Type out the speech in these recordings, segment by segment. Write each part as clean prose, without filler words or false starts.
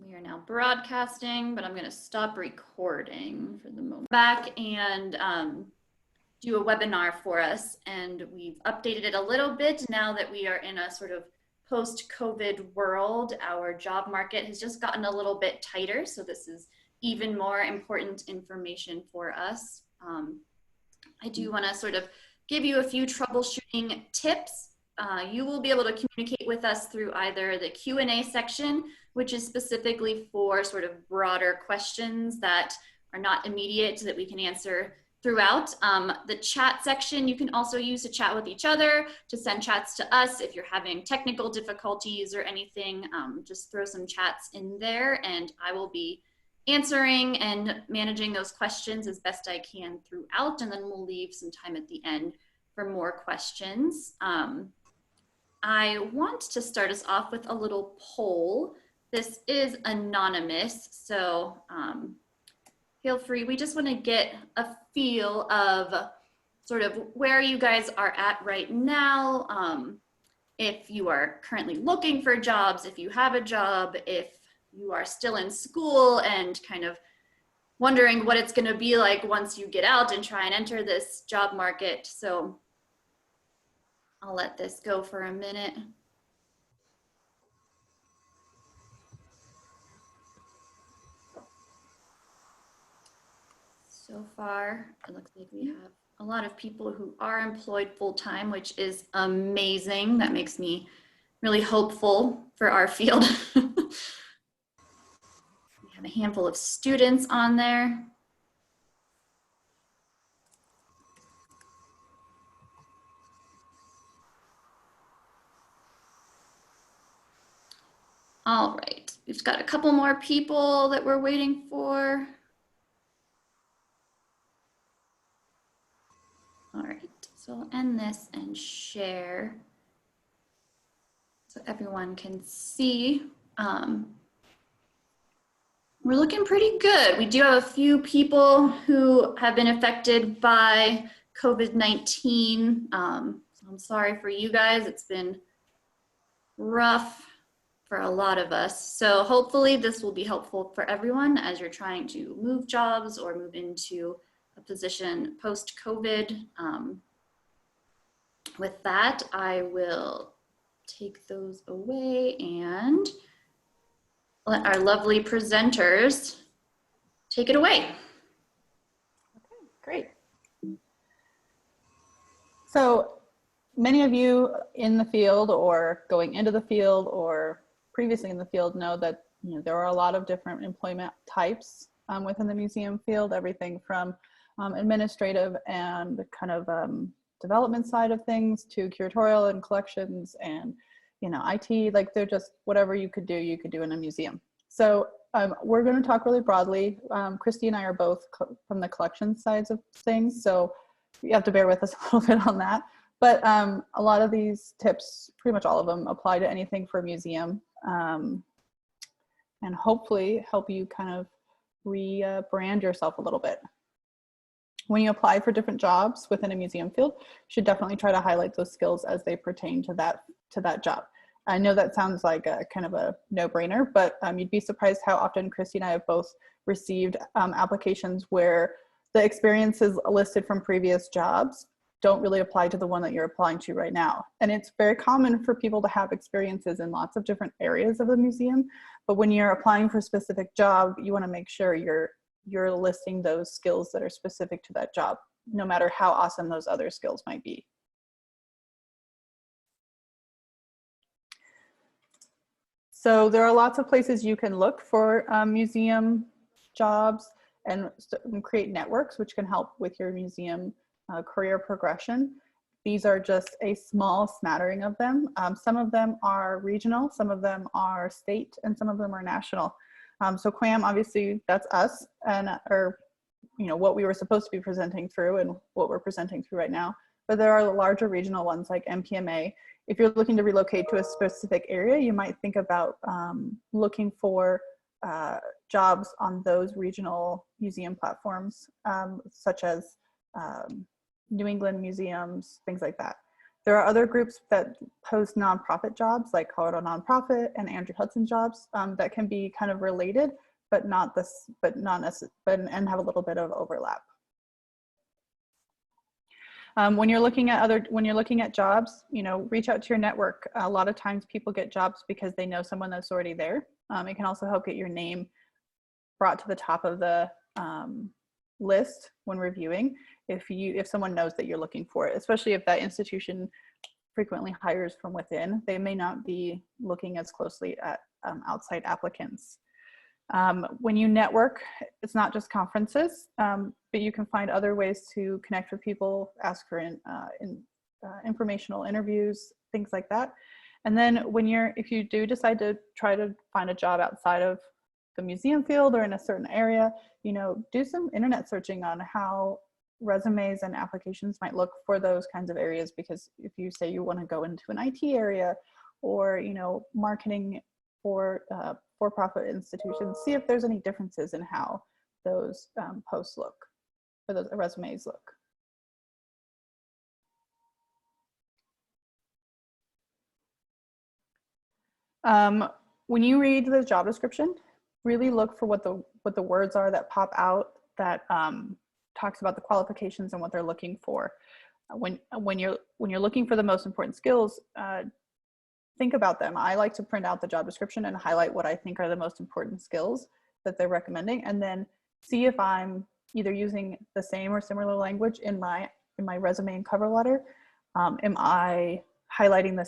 We are now broadcasting, but I'm going to stop recording for the moment. Back and do a webinar for us, and we've updated it a little bit now that we are in a sort of post-COVID world. Our job market has just gotten a little bit tighter, so this is even more important information for us. I do want to sort of give you a few troubleshooting tips. You will be able to communicate with us through either the Q&A section, which is specifically for sort of broader questions that are not immediate that we can answer throughout. The chat section, you can also use to chat with each other, to send chats to us. If you're having technical difficulties or anything, just throw some chats in there, and I will be answering and managing those questions as best I can throughout, and then we'll leave some time at the end for more questions. I want to start us off with a little poll. This is anonymous, so feel free. We just want to get a feel of sort of where you guys are at right now. If you are currently looking for jobs, if you have a job, if you are still in school and kind of wondering what it's going to be like once you get out and try and enter this job market. So I'll let this go for a minute. So far, it looks like we have a lot of people who are employed full-time, which is amazing. That makes me really hopeful for our field. We have a handful of students on there. All right, we've got a couple more people that we're waiting for. All right, so I'll end this and share so everyone can see. We're looking pretty good. We do have a few people who have been affected by COVID-19. So I'm sorry for you guys. It's been rough for a lot of us. So hopefully this will be helpful for everyone as you're trying to move jobs or move into a position post-COVID. With that, I will take those away and let our lovely presenters take it away. Okay, great. So many of you in the field or going into the field or previously in the field know that there are a lot of different employment types within the museum field, everything from administrative and kind of development side of things to curatorial and collections and IT, like they're just whatever you could do in a museum. So we're going to talk really broadly. Christy and I are both from the collection sides of things, so you have to bear with us a little bit on that. But a lot of these tips, pretty much all of them, apply to anything for a museum, and hopefully help you kind of rebrand yourself a little bit. When you apply for different jobs within a museum field, you should definitely try to highlight those skills as they pertain to that job. I know that sounds like a kind of a no-brainer, but you'd be surprised how often Christy and I have both received applications where the experiences listed from previous jobs don't really apply to the one that you're applying to right now. And it's very common for people to have experiences in lots of different areas of the museum, but when you're applying for a specific job, you want to make sure you're listing those skills that are specific to that job, no matter how awesome those other skills might be. So there are lots of places you can look for museum jobs and create networks, which can help with your museum career progression. These are just a small smattering of them. Some of them are regional, some of them are state, and some of them are national. So QAM, obviously, that's us, and what we were supposed to be presenting through and what we're presenting through right now. But there are larger regional ones like MPMA. If you're looking to relocate to a specific area, you might think about looking for jobs on those regional museum platforms, such as New England museums, things like that. There are other groups that post nonprofit jobs like Colorado Nonprofit and Andrew Hudson jobs that can be kind of related, but not this, and have a little bit of overlap. When you're looking at jobs, reach out to your network. A lot of times people get jobs because they know someone that's already there. It can also help get your name brought to the top of the list when reviewing if someone knows that you're looking for it, especially if that institution frequently hires from within. They may not be looking as closely at outside applicants. When you network, it's not just conferences, but you can find other ways to connect with people, ask for informational interviews, things like that. And then if you do decide to try to find a job outside of the museum field or in a certain area, do some internet searching on how resumes and applications might look for those kinds of areas. Because if you say you want to go into an IT area or, marketing for for-profit institutions, see if there's any differences in how those posts look, or those resumes look. When you read the job description, really look for what the words are that pop out that talks about the qualifications and what they're looking for. When you're looking for the most important skills, think about them. I like to print out the job description and highlight what I think are the most important skills that they're recommending, and then see if I'm either using the same or similar language in my resume and cover letter. Am I highlighting the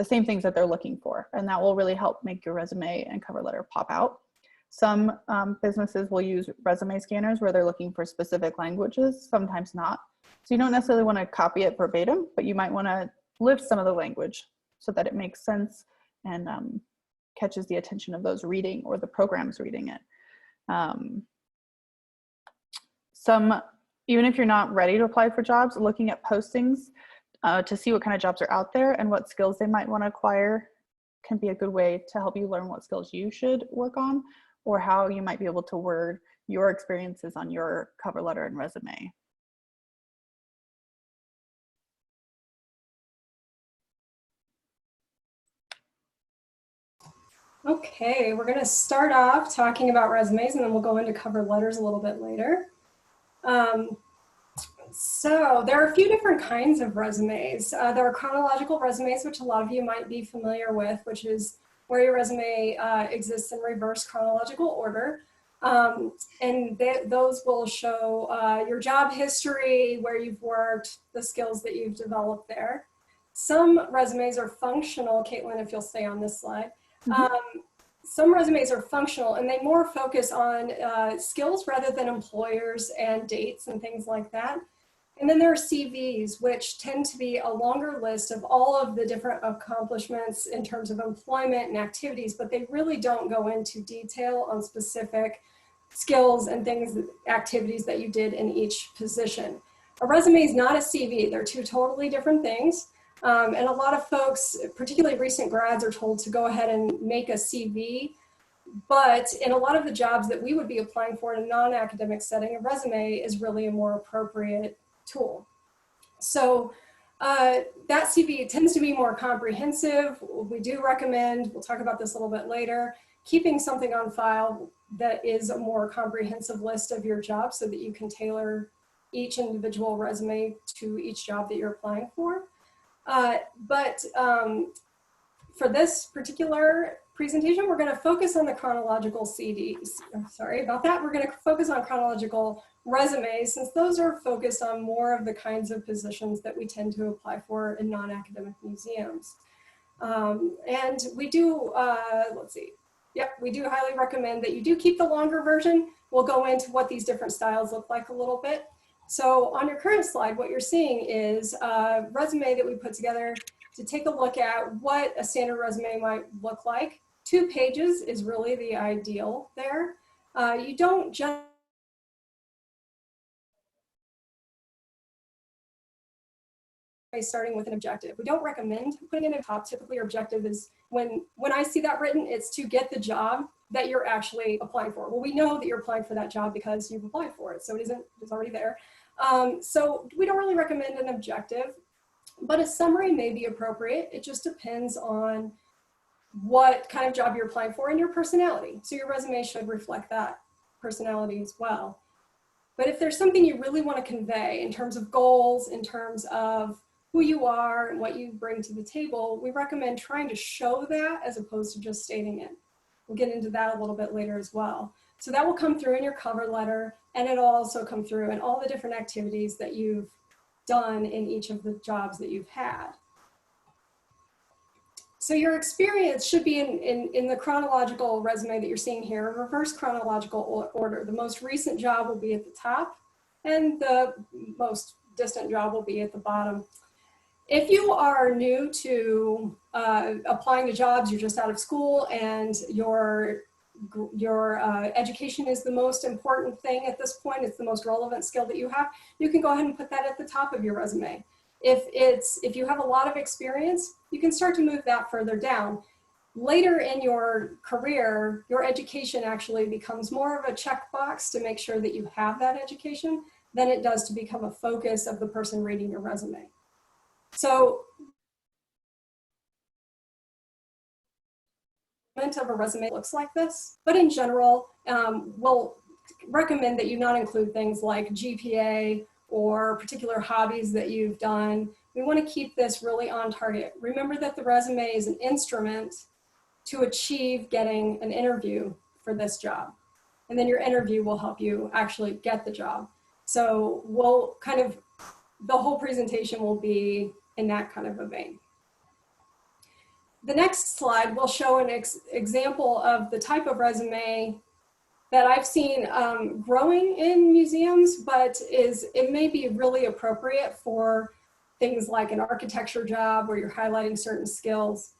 same things that they're looking for? And that will really help make your resume and cover letter pop out. Some businesses will use resume scanners where they're looking for specific languages, sometimes not. So you don't necessarily want to copy it verbatim, but you might want to lift some of the language so that it makes sense and catches the attention of those reading or the programs reading it. Even if you're not ready to apply for jobs, looking at postings to see what kind of jobs are out there and what skills they might want to acquire can be a good way to help you learn what skills you should work on, or how you might be able to word your experiences on your cover letter and resume. Okay, we're going to start off talking about resumes, and then we'll go into cover letters a little bit later. So there are a few different kinds of resumes. There are chronological resumes, which a lot of you might be familiar with, which is where your resume exists in reverse chronological order. And those will show your job history, where you've worked, the skills that you've developed there. Some resumes are functional. Caitlin, if you'll stay on this slide. Mm-hmm. Some resumes are functional, and they more focus on skills rather than employers and dates and things like that. And then there are CVs, which tend to be a longer list of all of the different accomplishments in terms of employment and activities, but they really don't go into detail on specific skills and things, activities that you did in each position. A resume is not a CV. They're two totally different things. And a lot of folks, particularly recent grads, are told to go ahead and make a CV. But in a lot of the jobs that we would be applying for in a non-academic setting, a resume is really a more appropriate tool. So that CV tends to be more comprehensive. We do recommend, we'll talk about this a little bit later, keeping something on file that is a more comprehensive list of your jobs so that you can tailor each individual resume to each job that you're applying for. But for this particular presentation, we're going to focus on the chronological sorry about that. We're going to focus on chronological resumes, since those are focused on more of the kinds of positions that we tend to apply for in non-academic museums. And we do, let's see. Yep, we do highly recommend that you do keep the longer version. We'll go into what these different styles look like a little bit. So on your current slide, what you're seeing is a resume that we put together to take a look at what a standard resume might look like. 2 pages is really the ideal there. You don't just starting with an objective. We don't recommend putting it in top. Typically your objective is, when I see that written, it's to get the job that you're actually applying for. Well, we know that you're applying for that job because you've applied for it, so it's already there. So we don't really recommend an objective. but a summary may be appropriate. It just depends on what kind of job you're applying for and your personality. So your resume should reflect that personality as well. But if there's something you really want to convey in terms of goals, in terms of who you are and what you bring to the table, we recommend trying to show that as opposed to just stating it. We'll get into that a little bit later as well. So that will come through in your cover letter, and it'll also come through in all the different activities that you've done in each of the jobs that you've had. So your experience should be in the chronological resume that you're seeing here, reverse chronological order. The most recent job will be at the top, and the most distant job will be at the bottom. If you are new to applying to jobs, you're just out of school, and your education is the most important thing at this point, it's the most relevant skill that you have, you can go ahead and put that at the top of your resume. If you have a lot of experience, you can start to move that further down. Later in your career, your education actually becomes more of a checkbox to make sure that you have that education than it does to become a focus of the person reading your resume. So, of a resume looks like this, but in general, we'll recommend that you not include things like GPA or particular hobbies that you've done. We want to keep this really on target. Remember that the resume is an instrument to achieve getting an interview for this job. And then your interview will help you actually get the job. So we'll the whole presentation will be in that kind of a vein. The next slide will show an example of the type of resume that I've seen growing in museums, but it may be really appropriate for things like an architecture job where you're highlighting certain skills.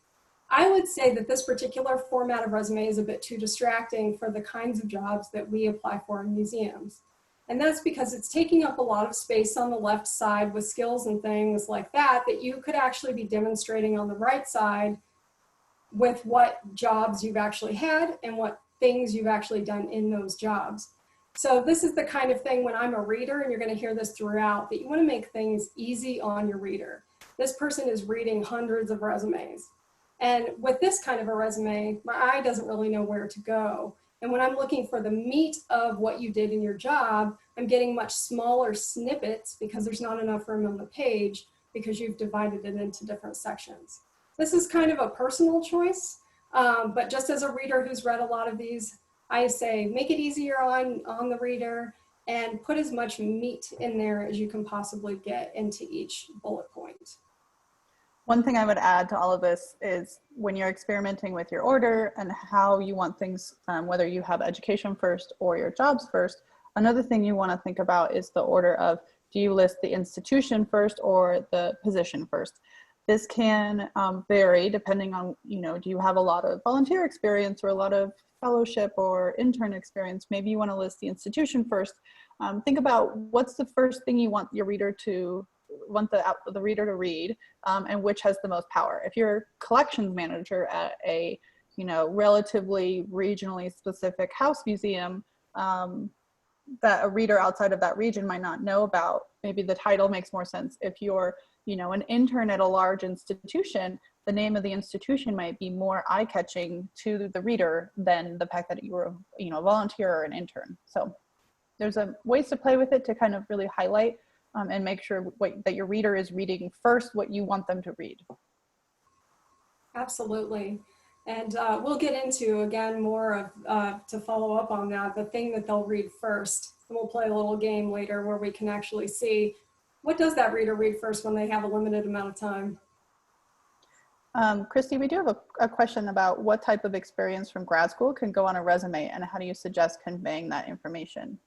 I would say that this particular format of resume is a bit too distracting for the kinds of jobs that we apply for in museums. And that's because it's taking up a lot of space on the left side with skills and things like that you could actually be demonstrating on the right side with what jobs you've actually had and what things you've actually done in those jobs. So this is the kind of thing when I'm a reader, and you're going to hear this throughout, that you want to make things easy on your reader. This person is reading hundreds of resumes. And with this kind of a resume, my eye doesn't really know where to go. And when I'm looking for the meat of what you did in your job, I'm getting much smaller snippets because there's not enough room on the page because you've divided it into different sections. This is kind of a personal choice, but just as a reader who's read a lot of these, I say make it easier on the reader and put as much meat in there as you can possibly get into each bullet point. One thing I would add to all of this is when you're experimenting with your order and how you want things, whether you have education first or your jobs first, another thing you want to think about is the order of, do you list the institution first or the position first? This can vary depending on, do you have a lot of volunteer experience or a lot of fellowship or intern experience? Maybe you want to list the institution first. Think about what's the first thing you want your reader to the reader to read, and which has the most power. If you're a collections manager at a relatively regionally specific house museum that a reader outside of that region might not know about, maybe the title makes more sense. If you're an intern at a large institution, the name of the institution might be more eye-catching to the reader than the fact that you were a volunteer or an intern. So there's ways to play with it to kind of really highlight and make sure that your reader is reading first what you want them to read. Absolutely. And we'll get into, again, more of, to follow up on that, the thing that they'll read first. And we'll play a little game later where we can actually see what does that reader read first when they have a limited amount of time. Christy, we do have a question about what type of experience from grad school can go on a resume, and how do you suggest conveying that information?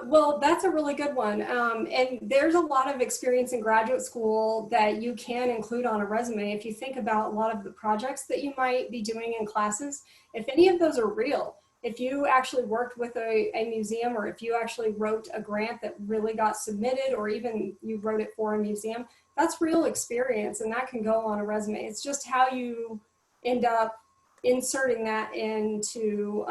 Well, that's a really good one. And there's a lot of experience in graduate school that you can include on a resume. If you think about a lot of the projects that you might be doing in classes, if any of those are real, if you actually worked with a museum, or if you actually wrote a grant that really got submitted, or even you wrote it for a museum, that's real experience, and that can go on a resume. It's just how you end up inserting that into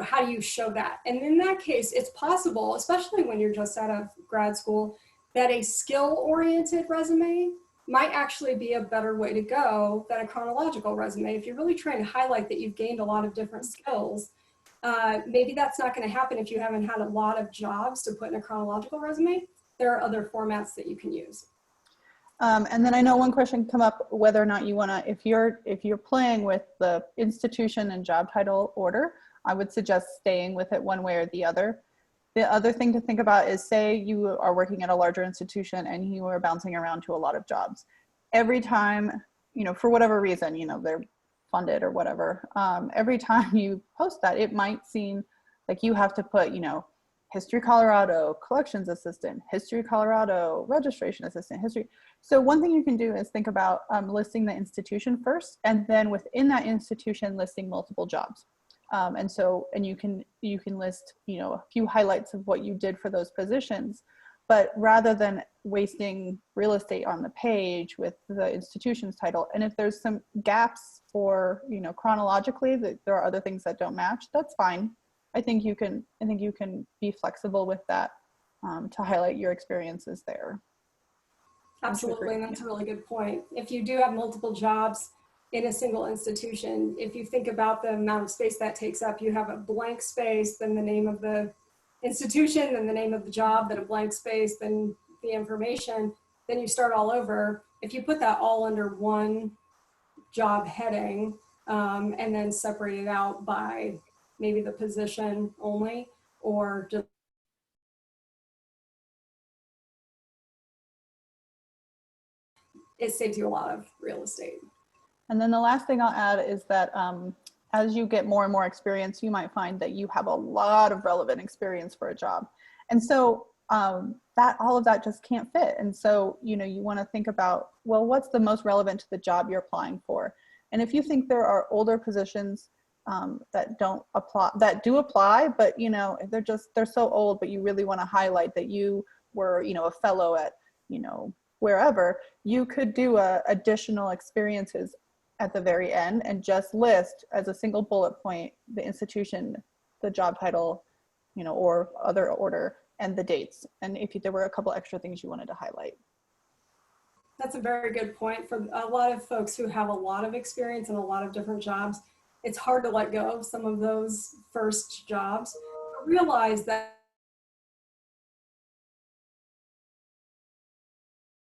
how do you show that? And in that case, it's possible, especially when you're just out of grad school, that a skill-oriented resume might actually be a better way to go than a chronological resume. If you're really trying to highlight that you've gained a lot of different skills, maybe that's not going to happen if you haven't had a lot of jobs to put in a chronological resume. There are other formats that you can use. And then I know one question come up whether or not you want to, if you're playing with the institution and job title order, I would suggest staying with it one way or the other. The other thing to think about is, say you are working at a larger institution and you are bouncing around to a lot of jobs. Every time, for whatever reason, they're funded or whatever, every time you post that, it might seem like you have to put, History Colorado, collections assistant, History Colorado, registration assistant, history. So one thing you can do is think about listing the institution first, and then within that institution listing multiple jobs. And you can list, a few highlights of what you did for those positions, but rather than wasting real estate on the page with the institution's title. And if there's some gaps or, chronologically that there are other things that don't match, that's fine. I think you can be flexible with that to highlight your experiences there. Absolutely, and that's a really good point. If you do have multiple jobs in a single institution, if you think about the amount of space that takes up, you have a blank space, then the name of the institution, then the name of the job, then a blank space, then the information, then you start all over. If you put that all under one job heading and then separate it out by maybe the position only, or just it saves you a lot of real estate. And then the last thing I'll add is that as you get more and more experience, you might find that you have a lot of relevant experience for a job. And so that all of that just can't fit. And so, you want to think about, well, what's the most relevant to the job you're applying for? And if you think there are older positions that do apply, but they're so old, but you really want to highlight that you were, a fellow at, wherever, you could do additional experiences at the very end and just list as a single bullet point the institution, the job title, or other order, and the dates. And if there were a couple extra things you wanted to highlight. That's a very good point. For a lot of folks who have a lot of experience in a lot of different jobs, it's hard to let go of some of those first jobs. Realize that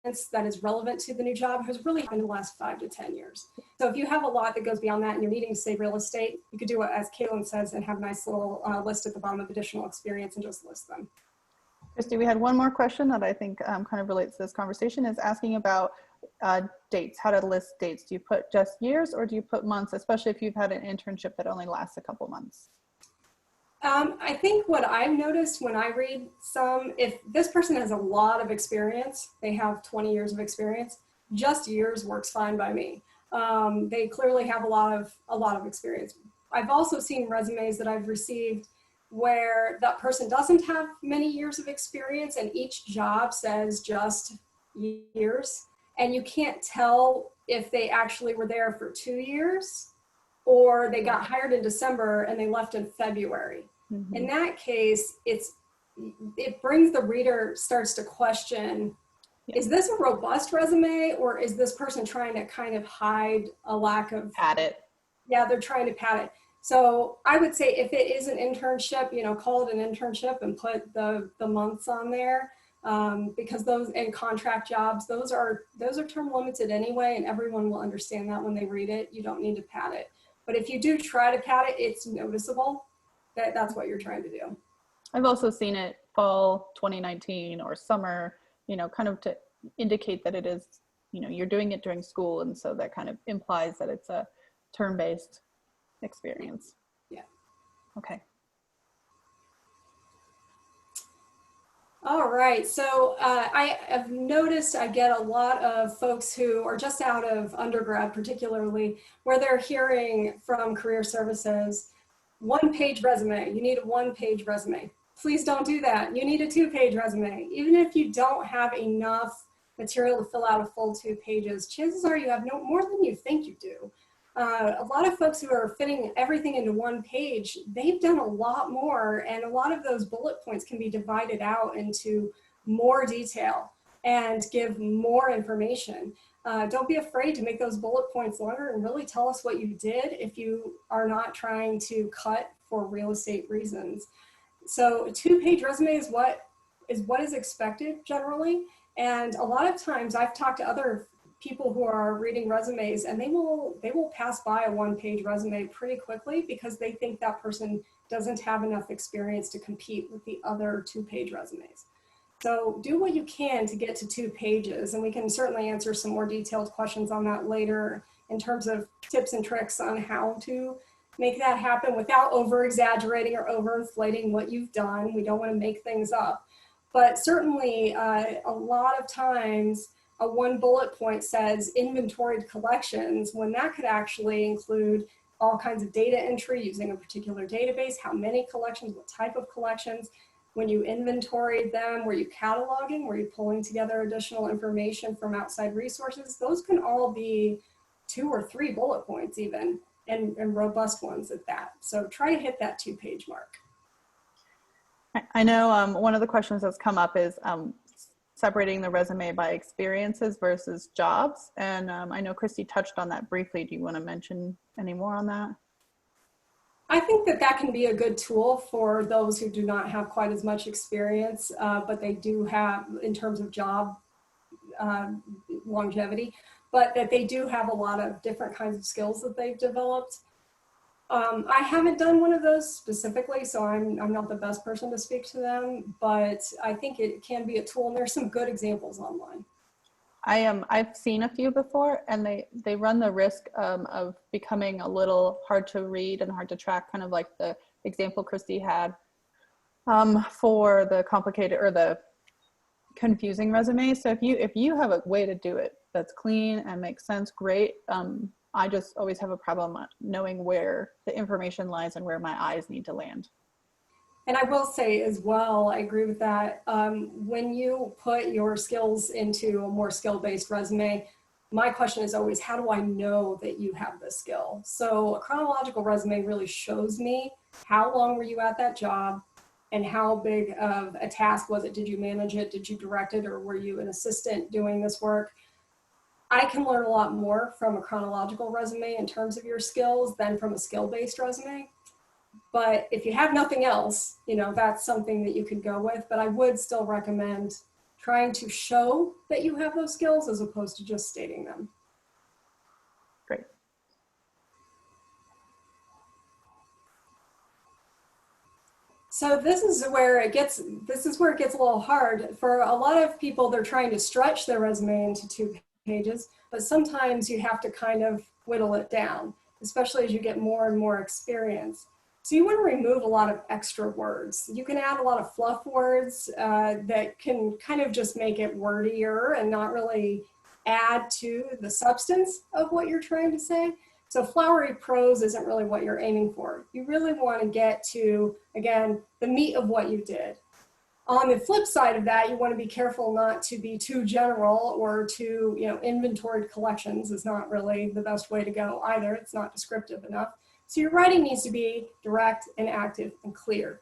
is relevant to the new job has really happened in the last 5 to 10 years. So if you have a lot that goes beyond that and you're needing to save real estate, you could do it as Caitlin says and have a nice little list at the bottom of additional experience and just list them. Christy, we had one more question that I think kind of relates to this conversation, is asking about dates, how to list dates. Do you put just years or do you put months, especially if you've had an internship that only lasts a couple months? I think what I've noticed when I read if this person has a lot of experience, they have 20 years of experience, just years works fine by me. They clearly have a lot of experience. I've also seen resumes that I've received where that person doesn't have many years of experience and each job says just years, and you can't tell if they actually were there for 2 years or they got hired in December and they left in February. Mm-hmm. In that case, it brings the reader starts to question, is this a robust resume or is this person trying to kind of hide a lack of pad it? Yeah, they're trying to pad it. So I would say if it is an internship, call it an internship and put the months on there, because those and contract jobs, those are term limited anyway, and everyone will understand that when they read it. You don't need to pad it. But if you do try to pad it, it's noticeable that that's what you're trying to do. I've also seen it fall 2019 or summer, kind of to indicate that it is, you're doing it during school. And so that kind of implies that it's a term-based experience. Yeah. Okay. All right. So I have noticed I get a lot of folks who are just out of undergrad, particularly, where they're hearing from career services, 1-page resume. You need a 1-page resume. Please don't do that. You need a 2-page resume. Even if you don't have enough material to fill out a full 2 pages, chances are you have no more than you think you do. A lot of folks who are fitting everything into 1 page, they've done a lot more, and a lot of those bullet points can be divided out into more detail and give more information. Don't be afraid to make those bullet points longer and really tell us what you did if you are not trying to cut for real estate reasons. So a 2-page resume is what is expected generally. And a lot of times I've talked to other people who are reading resumes, and they will pass by a 1-page resume pretty quickly because they think that person doesn't have enough experience to compete with the other 2-page resumes. So do what you can to get to 2 pages, and we can certainly answer some more detailed questions on that later in terms of tips and tricks on how to make that happen without over exaggerating or over inflating what you've done. We don't want to make things up. But certainly a lot of times a 1 bullet point says inventoried collections, when that could actually include all kinds of data entry using a particular database, how many collections, what type of collections. When you inventoried them, were you cataloging? Were you pulling together additional information from outside resources? Those can all be 2 or 3 bullet points even, and robust ones at that. So try to hit that 2-page mark. I know one of the questions that's come up is separating the resume by experiences versus jobs. And I know Christy touched on that briefly. Do you want to mention any more on that? I think that that can be a good tool for those who do not have quite as much experience, but they do have, in terms of job longevity, but that they do have a lot of different kinds of skills that they've developed. I haven't done one of those specifically, so I'm not the best person to speak to them, but I think it can be a tool, and there's some good examples online. I've seen a few before, and they run the risk of becoming a little hard to read and hard to track, kind of like the example Christy had for the complicated or the confusing resume. So if you have a way to do it that's clean and makes sense, great. I just always have a problem knowing where the information lies and where my eyes need to land. And I will say as well, I agree with that. When you put your skills into a more skill-based resume, my question is always, how do I know that you have this skill? So a chronological resume really shows me how long were you at that job and how big of a task was it? Did you manage it? Did you direct it? Or were you an assistant doing this work? I can learn a lot more from a chronological resume in terms of your skills than from a skill-based resume. But if you have nothing else, you know, that's something that you could go with. But I would still recommend trying to show that you have those skills as opposed to just stating them. Great. So this is where it gets a little hard. For a lot of people, they're trying to stretch their resume into 2 pages, but sometimes you have to kind of whittle it down, especially as you get more and more experience. So you want to remove a lot of extra words. You can add a lot of fluff words that can kind of just make it wordier and not really add to the substance of what you're trying to say. So flowery prose isn't really what you're aiming for. You really want to get to, again, the meat of what you did. On the flip side of that, you want to be careful not to be too general or too, inventoried collections is not really the best way to go either. It's not descriptive enough. So your writing needs to be direct and active and clear.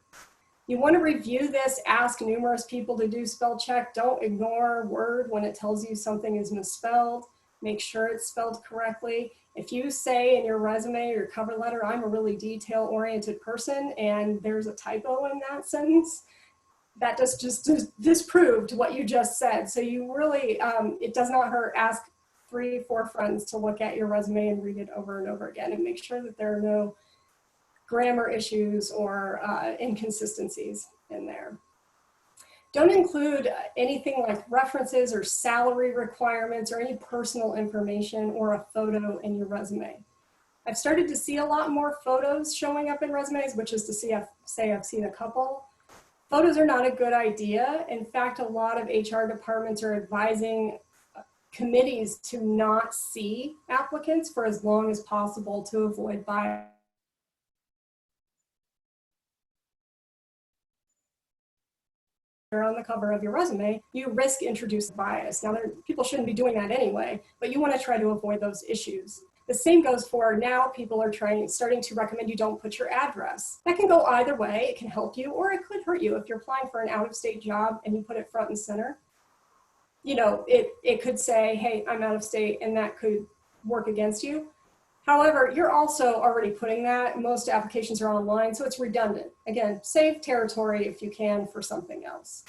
You want to review this, ask numerous people to do spell check. Don't ignore Word when it tells you something is misspelled. Make sure it's spelled correctly. If you say in your resume or your cover letter, I'm a really detail-oriented person, and there's a typo in that sentence, that just disproved what you just said. So you really, it does not hurt, ask 3 or 4 friends to look at your resume and read it over and over again and make sure that there are no grammar issues or inconsistencies in there. Don't include anything like references or salary requirements or any personal information or a photo in your resume. I've started to see a lot more photos showing up in resumes, which is to say I've seen a couple. Photos are not a good idea. In fact, a lot of HR departments are advising committees to not see applicants for as long as possible to avoid bias. On the cover of your resume, you risk introducing bias. Now, people shouldn't be doing that anyway, but you want to try to avoid those issues. The same goes for now people are starting to recommend you don't put your address. That can go either way. It can help you or it could hurt you. If you're applying for an out-of-state job and you put it front and center, you know, it could say, hey, I'm out of state, and that could work against you. However, you're also already putting that. Most applications are online, so it's redundant. Again, save territory if you can for something else.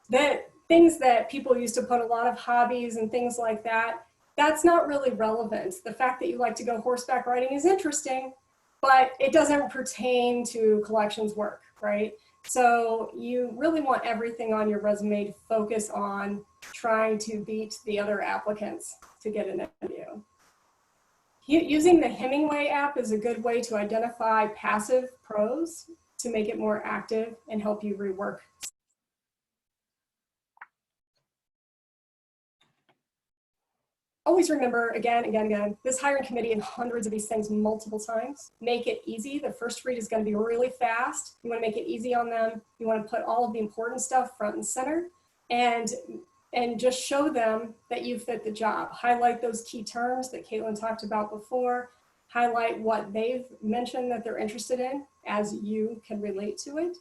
That things that people used to put a lot of hobbies and things like that, that's not really relevant. The fact that you like to go horseback riding is interesting, but it doesn't pertain to collections work, right? So you really want everything on your resume to focus on trying to beat the other applicants to get an interview. Using the Hemingway app is a good way to identify passive prose to make it more active and help you rework. Always remember, again, this hiring committee and hundreds of these things multiple times. Make it easy. The first read is going to be really fast. You want to make it easy on them. You want to put all of the important stuff front and center, and just show them that you fit the job. Highlight those key terms that Caitlin talked about before. Highlight what they've mentioned that they're interested in as you can relate to it,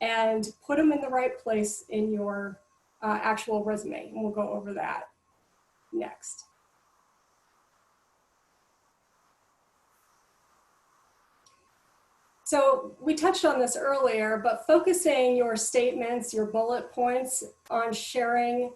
and put them in the right place in your actual resume. And we'll go over that next. So we touched on this earlier, but focusing your statements, your bullet points on sharing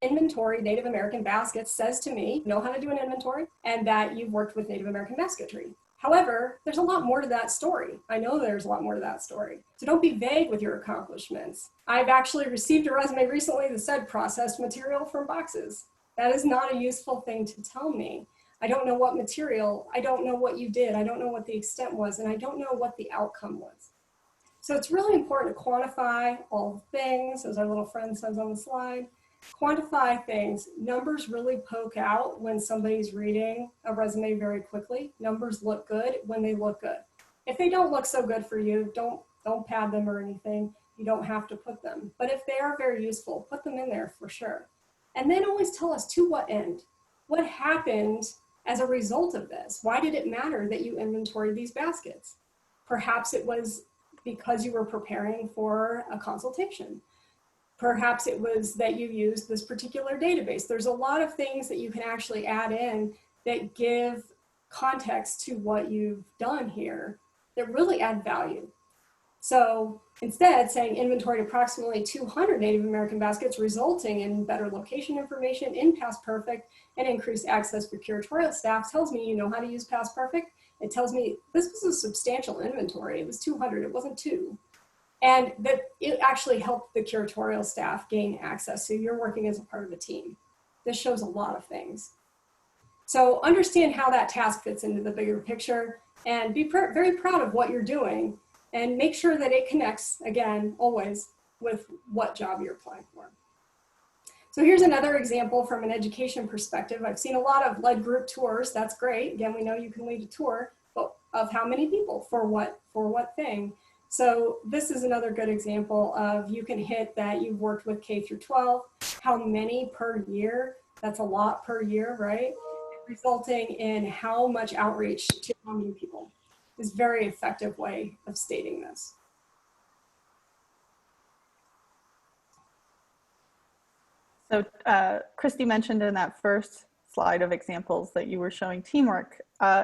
inventory Native American baskets says to me, you know how to do an inventory, and that you've worked with Native American basketry. However, there's a lot more to that story. I know there's a lot more to that story. So don't be vague with your accomplishments. I've actually received a resume recently that said processed material from boxes. That is not a useful thing to tell me. I don't know what material, I don't know what you did, I don't know what the extent was, and I don't know what the outcome was. So it's really important to quantify all things, as our little friend says on the slide. Quantify things. Numbers really poke out when somebody's reading a resume very quickly. Numbers look good when they look good. If they don't look so good for you, don't pad them or anything. You don't have to put them. But if they are very useful, put them in there for sure. And then always tell us to what end. What happened as a result of this? Why did it matter that you inventoried these baskets? Perhaps it was because you were preparing for a consultation. Perhaps it was that you used this particular database. There's a lot of things that you can actually add in that give context to what you've done here that really add value. So instead, saying inventoried approximately 200 Native American baskets, resulting in better location information in Past Perfect and increased access for curatorial staff, tells me you know how to use Past Perfect. It tells me this was a substantial inventory. It was 200, it wasn't 2. And that it actually helped the curatorial staff gain access. So you're working as a part of a team. This shows a lot of things. So understand how that task fits into the bigger picture and be very proud of what you're doing. And make sure that it connects, again, always, with what job you're applying for. So here's another example from an education perspective. I've seen a lot of led group tours. That's great. Again, we know you can lead a tour, but of how many people for what thing. So this is another good example of you can hit that you've worked with K through 12. How many per year? That's a lot per year, right? Resulting in how much outreach to how many people. Is a very effective way of stating this. So Christy mentioned in that first slide of examples that you were showing teamwork.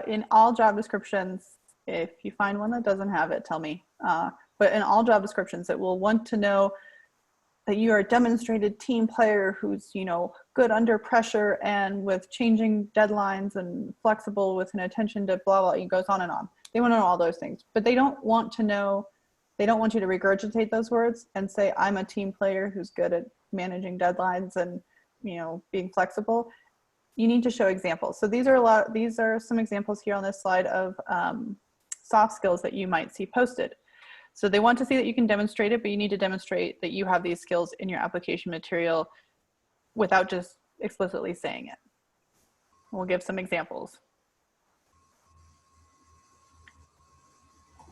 In all job descriptions, if you find one that doesn't have it, tell me. But in all job descriptions, it will want to know that you are a demonstrated team player who's, you know, good under pressure and with changing deadlines and flexible with an attention to blah, blah, it goes on and on. They want to know all those things, but they don't want to know, they don't want you to regurgitate those words and say, I'm a team player who's good at managing deadlines and, you know, being flexible. You need to show examples. So these are some examples here on this slide of soft skills that you might see posted. So they want to see that you can demonstrate it, but you need to demonstrate that you have these skills in your application material without just explicitly saying it. We'll give some examples.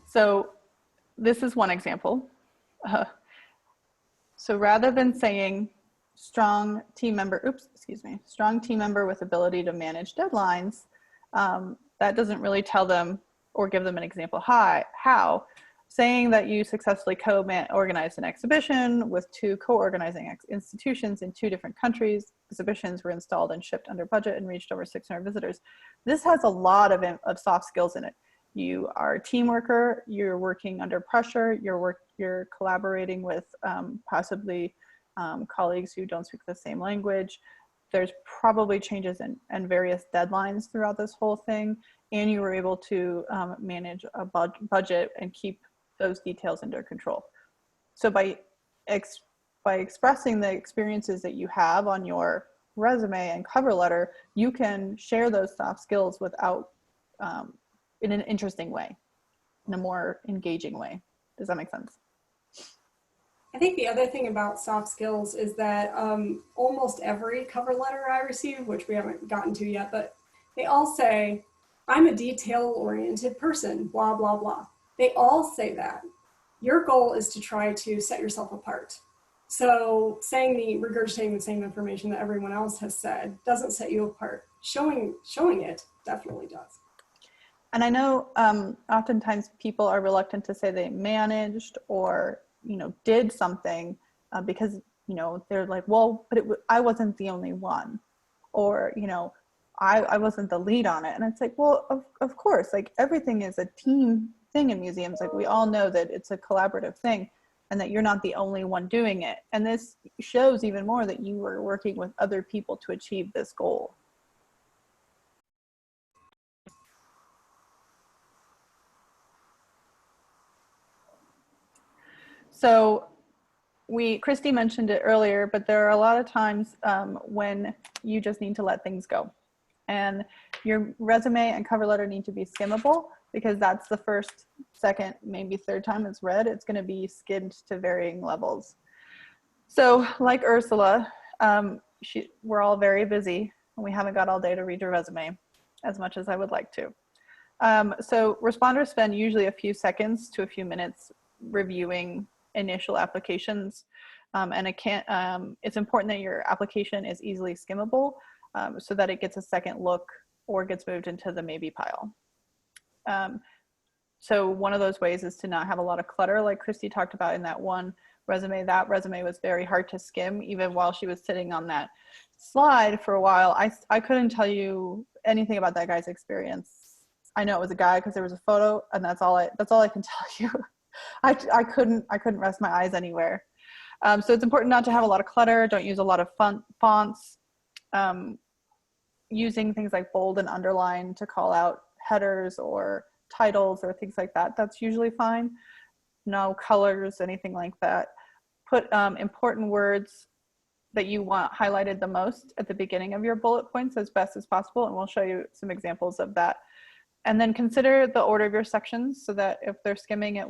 So this is one example. So rather than saying strong team member, strong team member with ability to manage deadlines, that doesn't really tell them or give them an example how. Saying that you successfully co-organized an exhibition with 2 co-organizing institutions in 2 different countries. Exhibitions were installed and shipped under budget and reached over 600 visitors. This has a lot of soft skills in it. You are a team worker, you're working under pressure, you're collaborating with possibly colleagues who don't speak the same language. There's probably changes and various deadlines throughout this whole thing, and you were able to manage a budget and keep those details under control. So by expressing the experiences that you have on your resume and cover letter, you can share those soft skills without in an interesting way, in a more engaging way. Does that make sense? I think the other thing about soft skills is that almost every cover letter I receive, which we haven't gotten to yet, but they all say, I'm a detail-oriented person, blah, blah, blah. They all say that. Your goal is to try to set yourself apart. So regurgitating the same information that everyone else has said doesn't set you apart. Showing it definitely does. And I know oftentimes people are reluctant to say they managed or did something because they're like, well, but I wasn't the only one, or I wasn't the lead on it. And it's like, well, of course, like everything is a team thing in museums. Like we all know that it's a collaborative thing and that you're not the only one doing it. And this shows even more that you were working with other people to achieve this goal. So Christy mentioned it earlier, but there are a lot of times when you just need to let things go. And your resume and cover letter need to be skimmable, because that's the first, second, maybe third time it's read. It's going to be skimmed to varying levels. So like Ursula, we're all very busy and we haven't got all day to read your resume as much as I would like to. So responders spend usually a few seconds to a few minutes reviewing initial applications, and it's important that your application is easily skimmable so that it gets a second look or gets moved into the maybe pile. So one of those ways is to not have a lot of clutter, like Christy talked about in that one resume. That resume was very hard to skim. Even while she was sitting on that slide for a while, I couldn't tell you anything about that guy's experience. I know it was a guy because there was a photo, and that's all I can tell you. I couldn't rest my eyes anywhere. So it's important not to have a lot of clutter. Don't use a lot of fonts. Using things like bold and underline to call out headers or titles or things like that, that's usually fine. No colors, anything like that. Put important words that you want highlighted the most at the beginning of your bullet points as best as possible, and we'll show you some examples of that. And then consider the order of your sections, so that if they're skimming at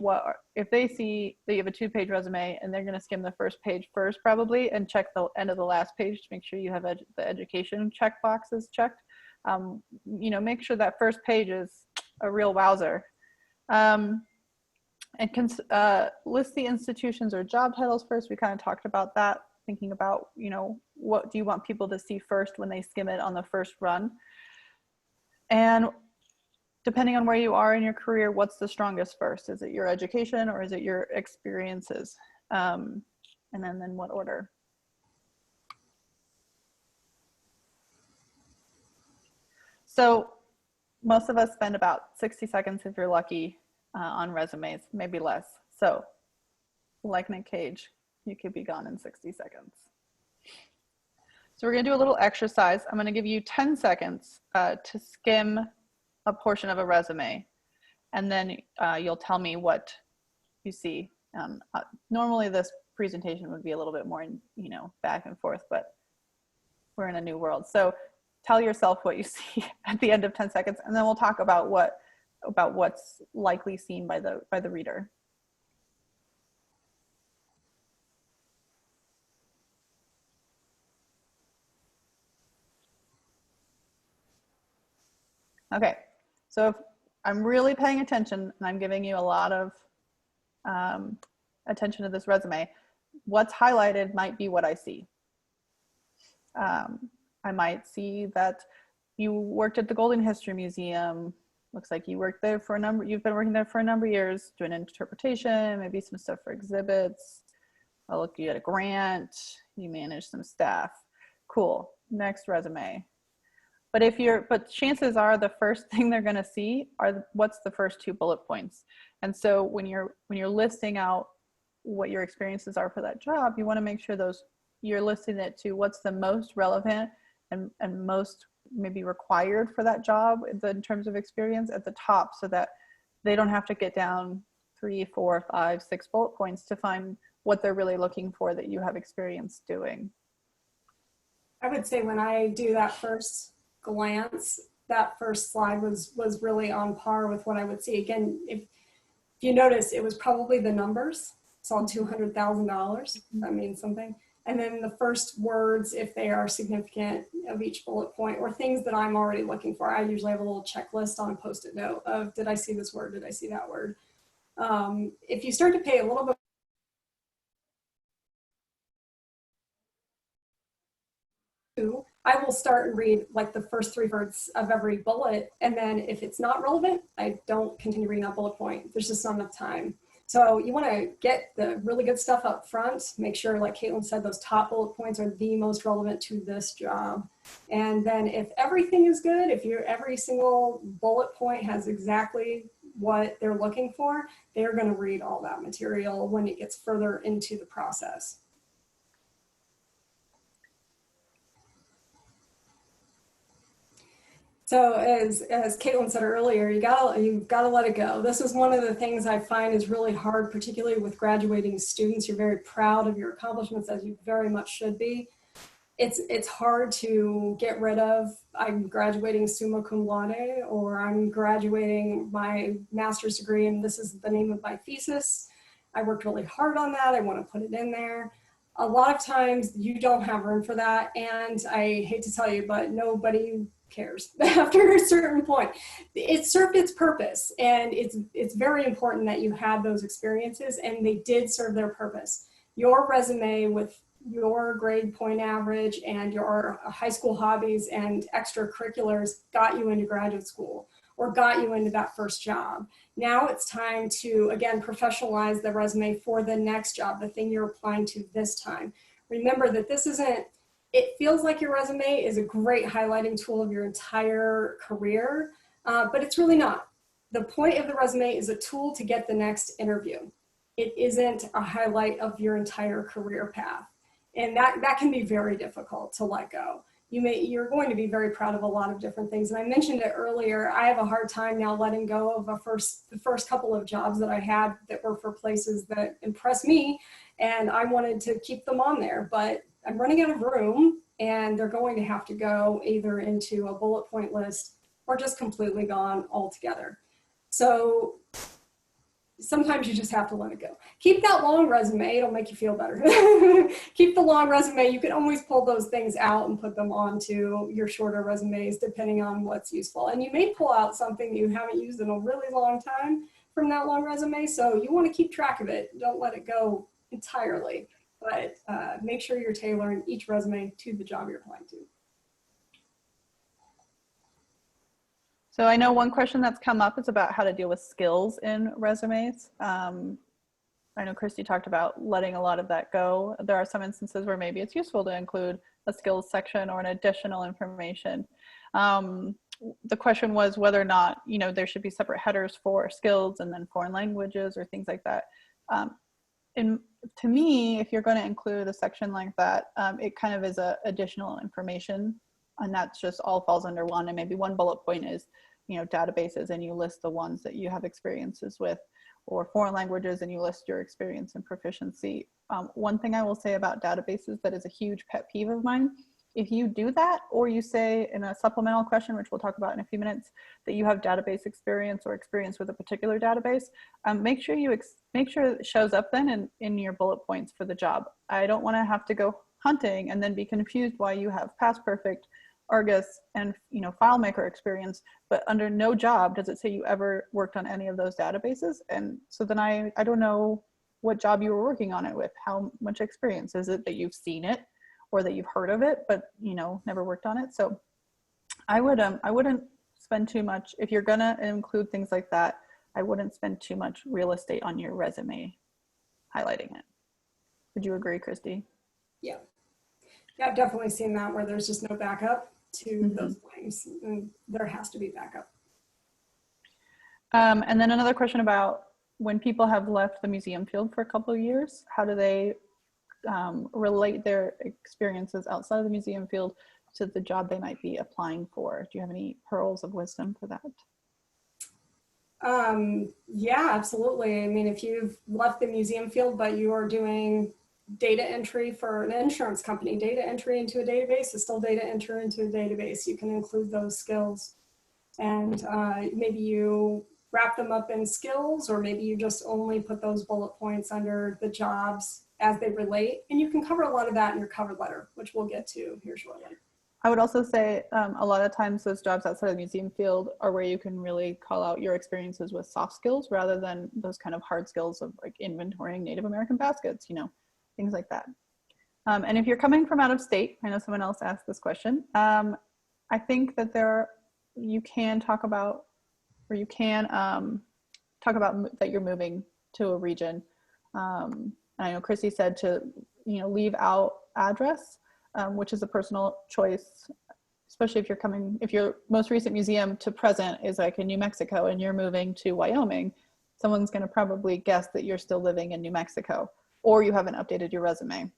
if they see that you have a 2-page resume and they're going to skim the first page first probably and check the end of the last page to make sure you have the education check boxes checked. Make sure that first page is a real wowzer. And list the institutions or job titles first. We kind of talked about that, thinking about, what do you want people to see first when they skim it on the first run? And depending on where you are in your career, what's the strongest first? Is it your education or is it your experiences? And then what order? So most of us spend about 60 seconds, if you're lucky, on resumes, maybe less. So like Nick Cage, you could be gone in 60 seconds. So we're gonna do a little exercise. I'm gonna give you 10 seconds to skim a portion of a resume, and then you'll tell me what you see. Normally this presentation would be a little bit more, back and forth, but we're in a new world. So tell yourself what you see at the end of 10 seconds, and then we'll talk about what's likely seen by the reader. Okay, so if I'm really paying attention and I'm giving you a lot of attention to this resume, what's highlighted might be what I see. I might see that you worked at the Golden History Museum. Looks like you worked there for you've been working there for a number of years, doing interpretation, maybe some stuff for exhibits. I'll look, you had a grant, you manage some staff. Cool, next resume. But chances are the first thing they're gonna see are what's the first 2 bullet points. And so when you're listing out what your experiences are for that job, you wanna make sure you're listing it to what's the most relevant and most maybe required for that job in terms of experience at the top, so that they don't have to get down 3, 4, 5, 6 bullet points to find what they're really looking for that you have experience doing. I would say when I do that first glance, that first slide was really on par with what I would see. Again, if you notice, it was probably the numbers. Saw $200,000. That means something. And then the first words, if they are significant, of each bullet point, or things that I'm already looking for. I usually have a little checklist on a Post-it note of, did I see this word? Did I see that word? If you start to pay a little bit I will start and read like the first 3 words of every bullet. And then if it's not relevant, I don't continue reading that bullet point. There's just not enough time. So you want to get the really good stuff up front. Make sure, like Caitlin said, those top bullet points are the most relevant to this job. And then if everything is good, if every single bullet point has exactly what they're looking for, they're going to read all that material when it gets further into the process. So as Caitlin said earlier, you've got to let it go. This is one of the things I find is really hard, particularly with graduating students. You're very proud of your accomplishments, as you very much should be. It's hard to get rid of, I'm graduating summa cum laude, or I'm graduating my master's degree and this is the name of my thesis. I worked really hard on that. I want to put it in there. A lot of times you don't have room for that. And I hate to tell you, but nobody cares after a certain point. It served its purpose, and it's very important that you had those experiences, and they did serve their purpose. Your resume with your grade point average and your high school hobbies and extracurriculars got you into graduate school or got you into that first job. Now it's time to, again, professionalize the resume for the next job, the thing you're applying to this time. Remember that this isn't, it feels like your resume is a great highlighting tool of your entire career, but it's really not. The point of the resume is a tool to get the next interview. It isn't a highlight of your entire career path. And that can be very difficult to let go. You're going to be very proud of a lot of different things. And I mentioned it earlier, I have a hard time now letting go of the first couple of jobs that I had that were for places that impressed me, and I wanted to keep them on there, but I'm running out of room, and they're going to have to go either into a bullet point list or just completely gone altogether. So sometimes you just have to let it go. Keep that long resume, it'll make you feel better. Keep the long resume, you can always pull those things out and put them onto your shorter resumes depending on what's useful. And you may pull out something you haven't used in a really long time from that long resume, so you want to keep track of it. Don't let it go entirely, but make sure you're tailoring each resume to the job you're applying to. So I know one question that's come up is about how to deal with skills in resumes. I know Christy talked about letting a lot of that go. There are some instances where maybe it's useful to include a skills section or an additional information. The question was whether or not, there should be separate headers for skills and then foreign languages or things like that. To me, if you're going to include a section like that, it kind of is additional information, and that's just all falls under one. And maybe one bullet point is, databases, and you list the ones that you have experiences with, or foreign languages, and you list your experience and proficiency. One thing I will say about databases that is a huge pet peeve of mine, if you do that, or you say in a supplemental question, which we'll talk about in a few minutes, that you have database experience or experience with a particular database, make sure it shows up then in your bullet points for the job. I don't want to have to go hunting and then be confused why you have Past Perfect, Argus, and FileMaker experience, but under no job does it say you ever worked on any of those databases. And so then I don't know what job you were working on it with, how much experience. Is it that you've seen it or that you've heard of it, but, you know, never worked on it? So I wouldn't spend too much, if you're gonna include things like that, I wouldn't spend too much real estate on your resume highlighting it. Would you agree, Christy? Yeah. Yeah, I've definitely seen that where there's just no backup to those claims, and there has to be backup. And then another question about when people have left the museum field for a couple of years, how do they relate their experiences outside of the museum field to the job they might be applying for? Do you have any pearls of wisdom for that? Yeah, absolutely. I mean, if you've left the museum field, but you are doing data entry for an insurance company, data entry into a database is still data entry into a database. You can include those skills, and maybe you wrap them up in skills, or maybe you just only put those bullet points under the jobs as they relate. And you can cover a lot of that in your cover letter, which we'll get to here shortly. I would also say a lot of times those jobs outside of the museum field are where you can really call out your experiences with soft skills rather than those kind of hard skills of like inventorying Native American baskets, you know, things like that. And if you're coming from out of state, I know someone else asked this question. I think that you can talk about, or you can talk about that you're moving to a region. I know Chrissy said to, you know, leave out address, which is a personal choice, especially if your most recent museum to present is like in New Mexico and you're moving to Wyoming, someone's going to probably guess that you're still living in New Mexico, or you haven't updated your resume.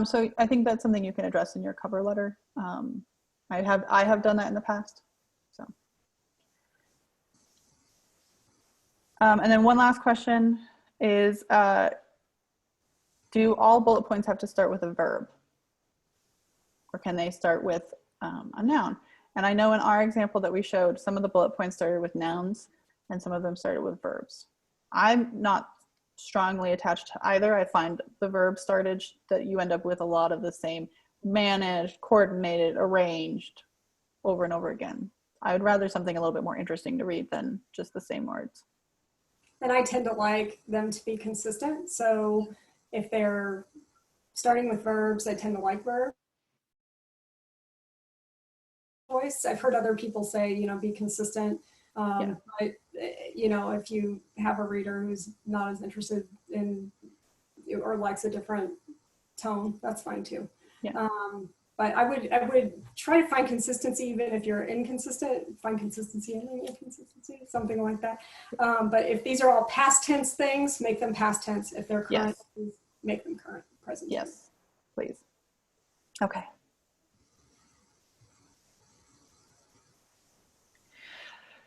So I think that's something you can address in your cover letter. I have done that in the past. So, and then one last question is, do all bullet points have to start with a verb? Or can they start with a noun? And I know in our example that we showed, some of the bullet points started with nouns and some of them started with verbs. I'm not strongly attached to either. I find the verb started that you end up with a lot of the same: managed, coordinated, arranged, over and over again. I would rather something a little bit more interesting to read than just the same words. And I tend to like them to be consistent. So if they're starting with verbs, I tend to like verbs. Voice. I've heard other people say, you know, be consistent. But, you know, if you have a reader who's not as interested in or likes a different tone, that's fine too. Yeah. But I would try to find consistency, even if you're inconsistent, find consistency in inconsistency, something like that. But if these are all past tense things, make them past tense. If they're current, make them current, present. Yes, please. Okay.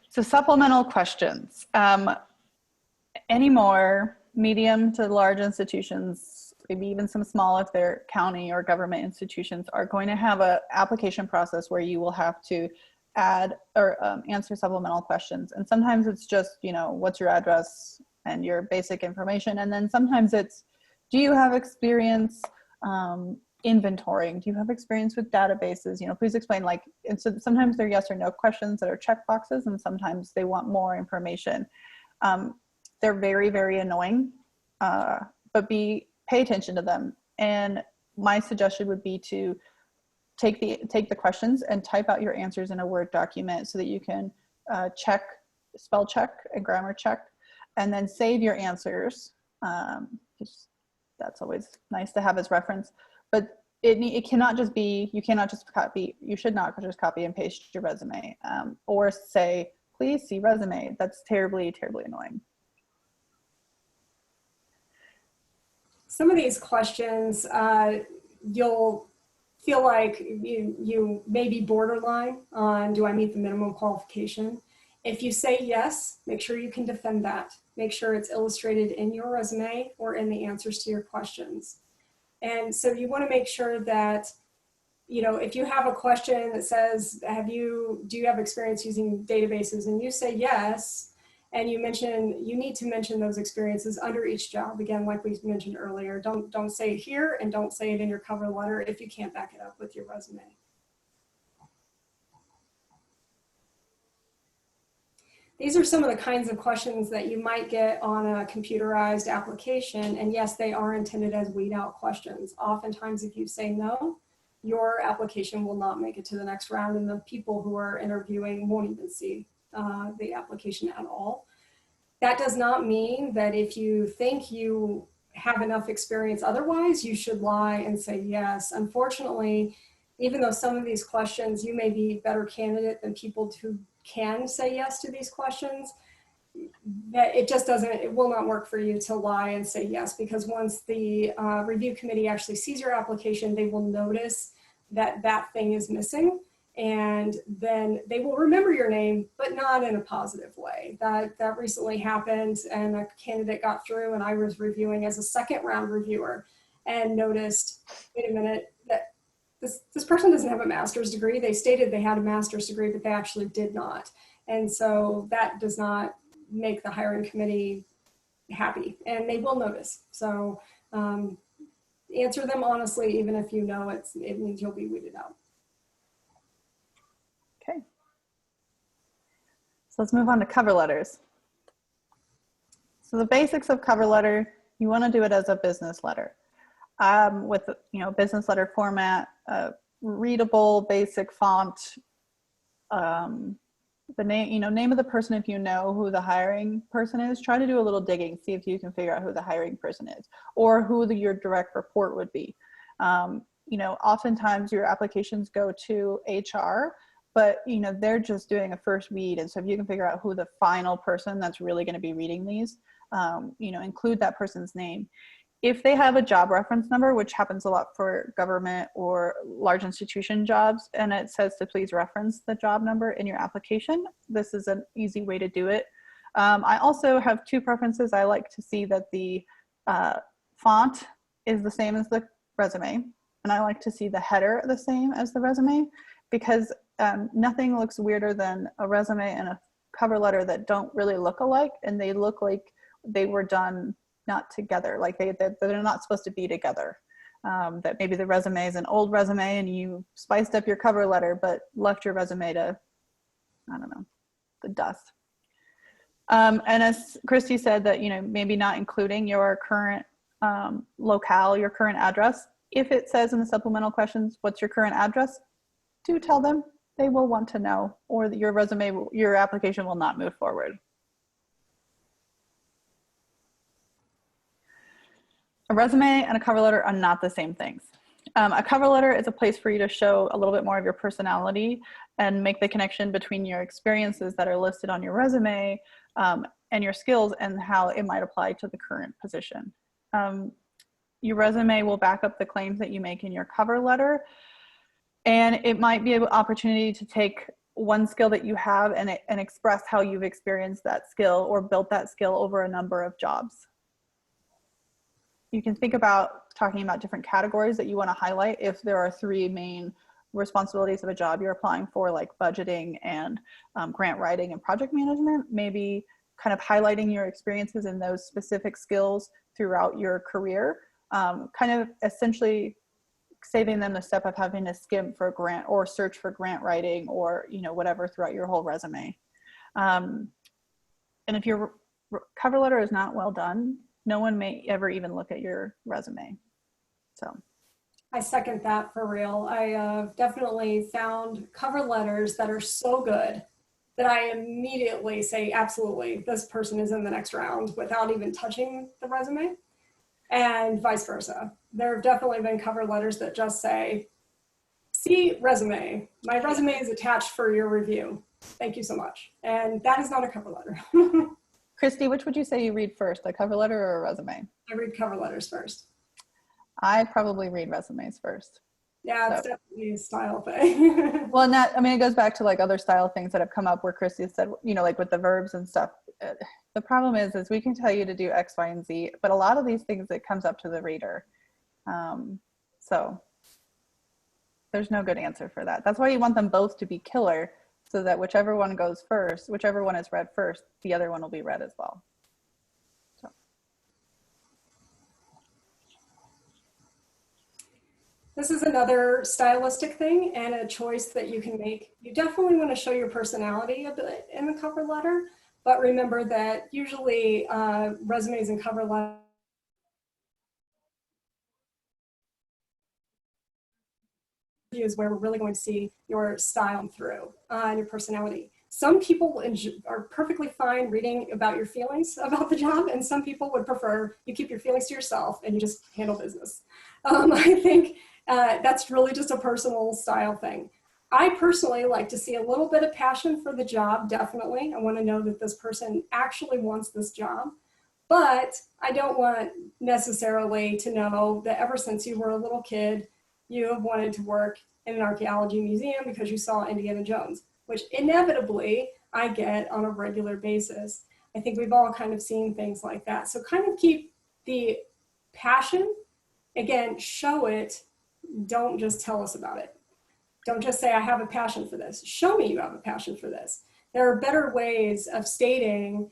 So supplemental questions. Any more medium to large institutions, maybe even some small if they're county or government institutions, are going to have an application process where you will have to add or answer supplemental questions. And sometimes it's just, you know, what's your address and your basic information. And then sometimes it's, do you have experience inventorying? Do you have experience with databases? You know, please explain, like, and so sometimes they're yes or no questions that are check boxes, and sometimes they want more information. They're very, very annoying, but pay attention to them. And my suggestion would be to take the questions and type out your answers in a Word document so that you can spell check and grammar check, and then save your answers. That's always nice to have as reference. But it cannot just be, you should not just copy and paste your resume or say, please see resume. That's terribly, terribly annoying. Some of these questions, you'll feel like you may be borderline on, do I meet the minimum qualification? If you say yes, make sure you can defend that. Make sure it's illustrated in your resume or in the answers to your questions. And so you want to make sure that, you know, if you have a question that says, do you have experience using databases? And you say yes, and you need to mention those experiences under each job. Again, like we mentioned earlier, don't say it here and don't say it in your cover letter if you can't back it up with your resume. These are some of the kinds of questions that you might get on a computerized application. And yes, they are intended as weed out questions. Oftentimes, if you say no, your application will not make it to the next round, and the people who are interviewing won't even see the application at all. That does not mean that if you think you have enough experience otherwise, you should lie and say yes. Unfortunately, even though some of these questions, you may be a better candidate than people who can say yes to these questions, that it just doesn't, it will not work for you to lie and say yes, because once the review committee actually sees your application, they will notice that that thing is missing, and then they will remember your name, but not in a positive way. That recently happened, and a candidate got through, and I was reviewing as a second round reviewer and noticed, wait a minute, that this person doesn't have a master's degree. They stated they had a master's degree, but they actually did not. And so that does not make the hiring committee happy, and they will notice. So answer them honestly, even if you know it means you'll be weeded out. Okay. So let's move on to cover letters. So the basics of cover letter, you want to do it as a business letter. With business letter format, readable, basic font, the name of the person if you know who the hiring person is. Try to do a little digging, see if you can figure out who the hiring person is or who your direct report would be. Oftentimes your applications go to HR, but they're just doing a first read, and so if you can figure out who the final person that's really going to be reading these, include that person's name. If they have a job reference number, which happens a lot for government or large institution jobs, and it says to please reference the job number in your application, this is an easy way to do it. I also have two preferences. I like to see that the font is the same as the resume, and I like to see the header the same as the resume, because nothing looks weirder than a resume and a cover letter that don't really look alike, and they look like they were done not together, like they're not supposed to be together. That maybe the resume is an old resume and you spiced up your cover letter but left your resume to, I don't know, the dust. And as Christy said, that maybe not including your current locale, your current address. If it says in the supplemental questions, what's your current address, do tell them. They will want to know, or your application will not move forward. A resume and a cover letter are not the same things. A cover letter is a place for you to show a little bit more of your personality and make the connection between your experiences that are listed on your resume and your skills and how it might apply to the current position. Your resume will back up the claims that you make in your cover letter, and it might be an opportunity to take one skill that you have and express how you've experienced that skill or built that skill over a number of jobs. You can think about talking about different categories that you want to highlight. If there are three main responsibilities of a job you're applying for, like budgeting and grant writing and project management, maybe kind of highlighting your experiences in those specific skills throughout your career, kind of essentially saving them the step of having to skim for grant or search for grant writing or whatever throughout your whole resume. And if your cover letter is not well done, no one may ever even look at your resume. So I second that for real. I definitely found cover letters that are so good that I immediately say, absolutely, this person is in the next round without even touching the resume, and vice versa. There have definitely been cover letters that just say, see resume. My resume is attached for your review. Thank you so much. And that is not a cover letter. Christy, which would you say you read first, a cover letter or a resume? I read cover letters first. I probably read resumes first. Yeah, it's definitely a style thing. Well, it goes back to like other style things that have come up where Christy said, like with the verbs and stuff. The problem is we can tell you to do X, Y, and Z, but a lot of these things, it comes up to the reader. So there's no good answer for that. That's why you want them both to be killer, so that whichever one goes first, whichever one is read first, the other one will be read as well. So. This is another stylistic thing and a choice that you can make. You definitely want to show your personality a bit in the cover letter, But remember that usually resumes and cover letters is where we're really going to see your style through and your personality. Some people are perfectly fine reading about your feelings about the job, and some people would prefer you keep your feelings to yourself and you just handle business. I think that's really just a personal style thing. I personally like to see a little bit of passion for the job, definitely. I want to know that this person actually wants this job, but I don't want necessarily to know that ever since you were a little kid, you have wanted to work in an archaeology museum because you saw Indiana Jones, which inevitably I get on a regular basis. I think we've all kind of seen things like that. So kind of keep the passion, again, show it, don't just tell us about it. Don't just say, I have a passion for this. Show me you have a passion for this. There are better ways of stating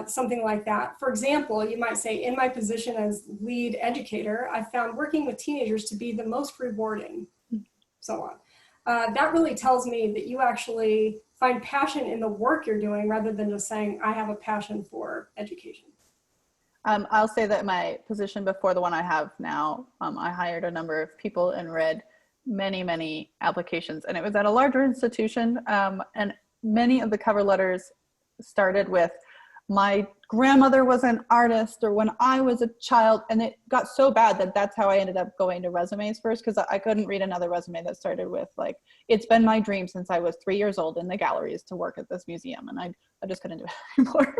something like that. For example, you might say, in my position as lead educator, I found working with teenagers to be the most rewarding, so on. That really tells me that you actually find passion in the work you're doing rather than just saying, I have a passion for education. I'll say that my position before the one I have now, I hired a number of people and read many applications, and it was at a larger institution, and many of the cover letters started with, my grandmother was an artist, or when I was a child, and it got so bad that that's how I ended up going to resumes first, because I couldn't read another resume that started with like, it's been my dream since I was 3 years old in the galleries to work at this museum, and I just couldn't do it anymore.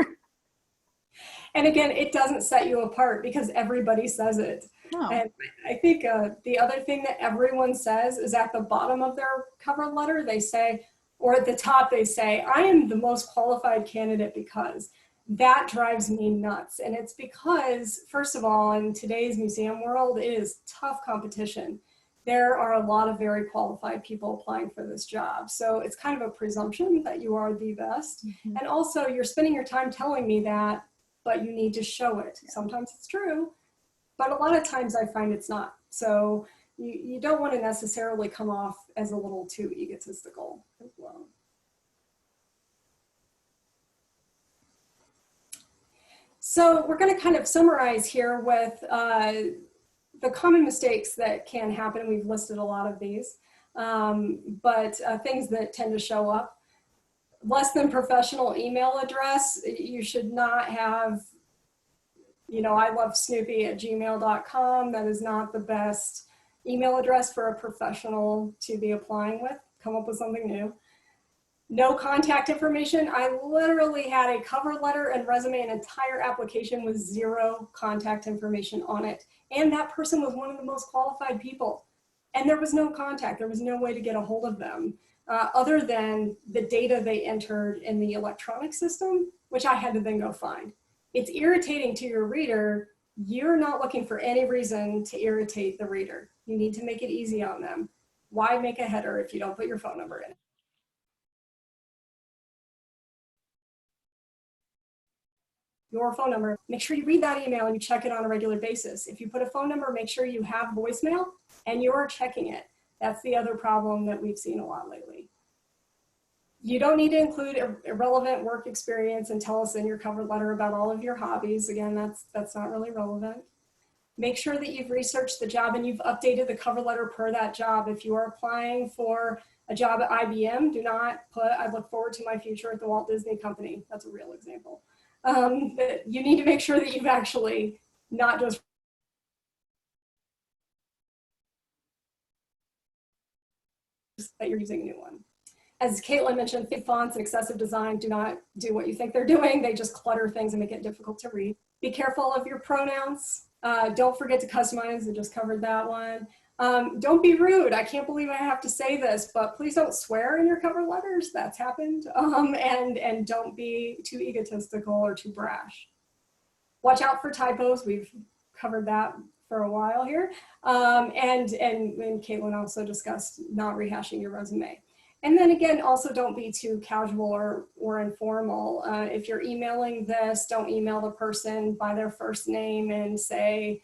And again, it doesn't set you apart because everybody says it. Oh. And I think the other thing that everyone says is at the bottom of their cover letter, they say, or at the top, they say, I am the most qualified candidate because. That drives me nuts. And it's because, first of all, in today's museum world, it is tough competition. There are a lot of very qualified people applying for this job. So it's kind of a presumption that you are the best. Mm-hmm. And also you're spending your time telling me that, but you need to show it. Yeah. Sometimes it's true, but a lot of times I find it's not. So you don't want to necessarily come off as a little too egotistical as well. So we're going to kind of summarize here with the common mistakes that can happen. We've listed a lot of these, but things that tend to show up. Less than professional email address. You should not have, I love Snoopy at gmail.com. That is not the best email address for a professional to be applying with. Come up with something new. No contact information. I literally had a cover letter and resume, an entire application with 0 contact information on it. And that person was one of the most qualified people. And there was no contact. There was no way to get a hold of them other than the data they entered in the electronic system, which I had to then go find. It's irritating to your reader. You're not looking for any reason to irritate the reader. You need to make it easy on them. Why make a header if you don't put your phone number in it? Your phone number, make sure you read that email and you check it on a regular basis. If you put a phone number, make sure you have voicemail and you're checking it. That's the other problem that we've seen a lot lately. You don't need to include irrelevant work experience and tell us in your cover letter about all of your hobbies. Again, that's not really relevant. Make sure that you've researched the job and you've updated the cover letter per that job. If you are applying for a job at IBM, do not put, I look forward to my future at the Walt Disney Company. That's a real example. You need to make sure that you've actually not just that you're using a new one. As Caitlin mentioned, big fonts and excessive design do not do what you think they're doing. They just clutter things and make it difficult to read. Be careful of your pronouns. Don't forget to customize. I just covered that one. Don't be rude. I can't believe I have to say this, but please don't swear in your cover letters. That's happened. And don't be too egotistical or too brash. Watch out for typos. We've covered that for a while here. And Caitlin also discussed not rehashing your resume. And then again, also don't be too casual or informal. If you're emailing this, don't email the person by their first name and say,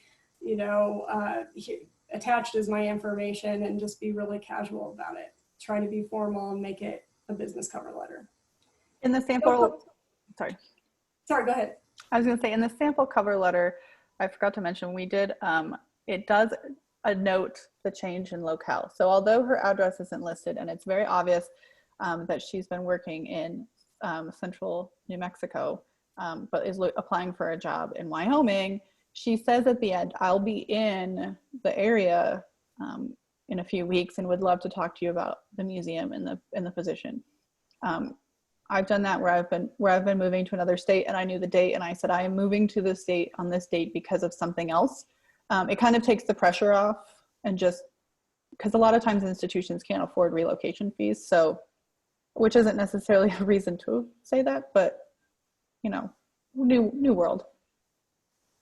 attached is my information, and just be really casual about it. Try to be formal and make it a business cover letter. In the sample, sorry. Sorry, go ahead. I was going to say, in the sample cover letter, I forgot to mention, we did, it does note the change in locale. So although her address isn't listed, and it's very obvious that she's been working in central New Mexico, but is applying for a job in Wyoming, she says at the end, I'll be in the area in a few weeks and would love to talk to you about the museum and the position. I've done that where I've been moving to another state, and I knew the date, and I said, I am moving to this state on this date because of something else. It kind of takes the pressure off, and just because a lot of times institutions can't afford relocation fees, so, which isn't necessarily a reason to say that, but you know, new world.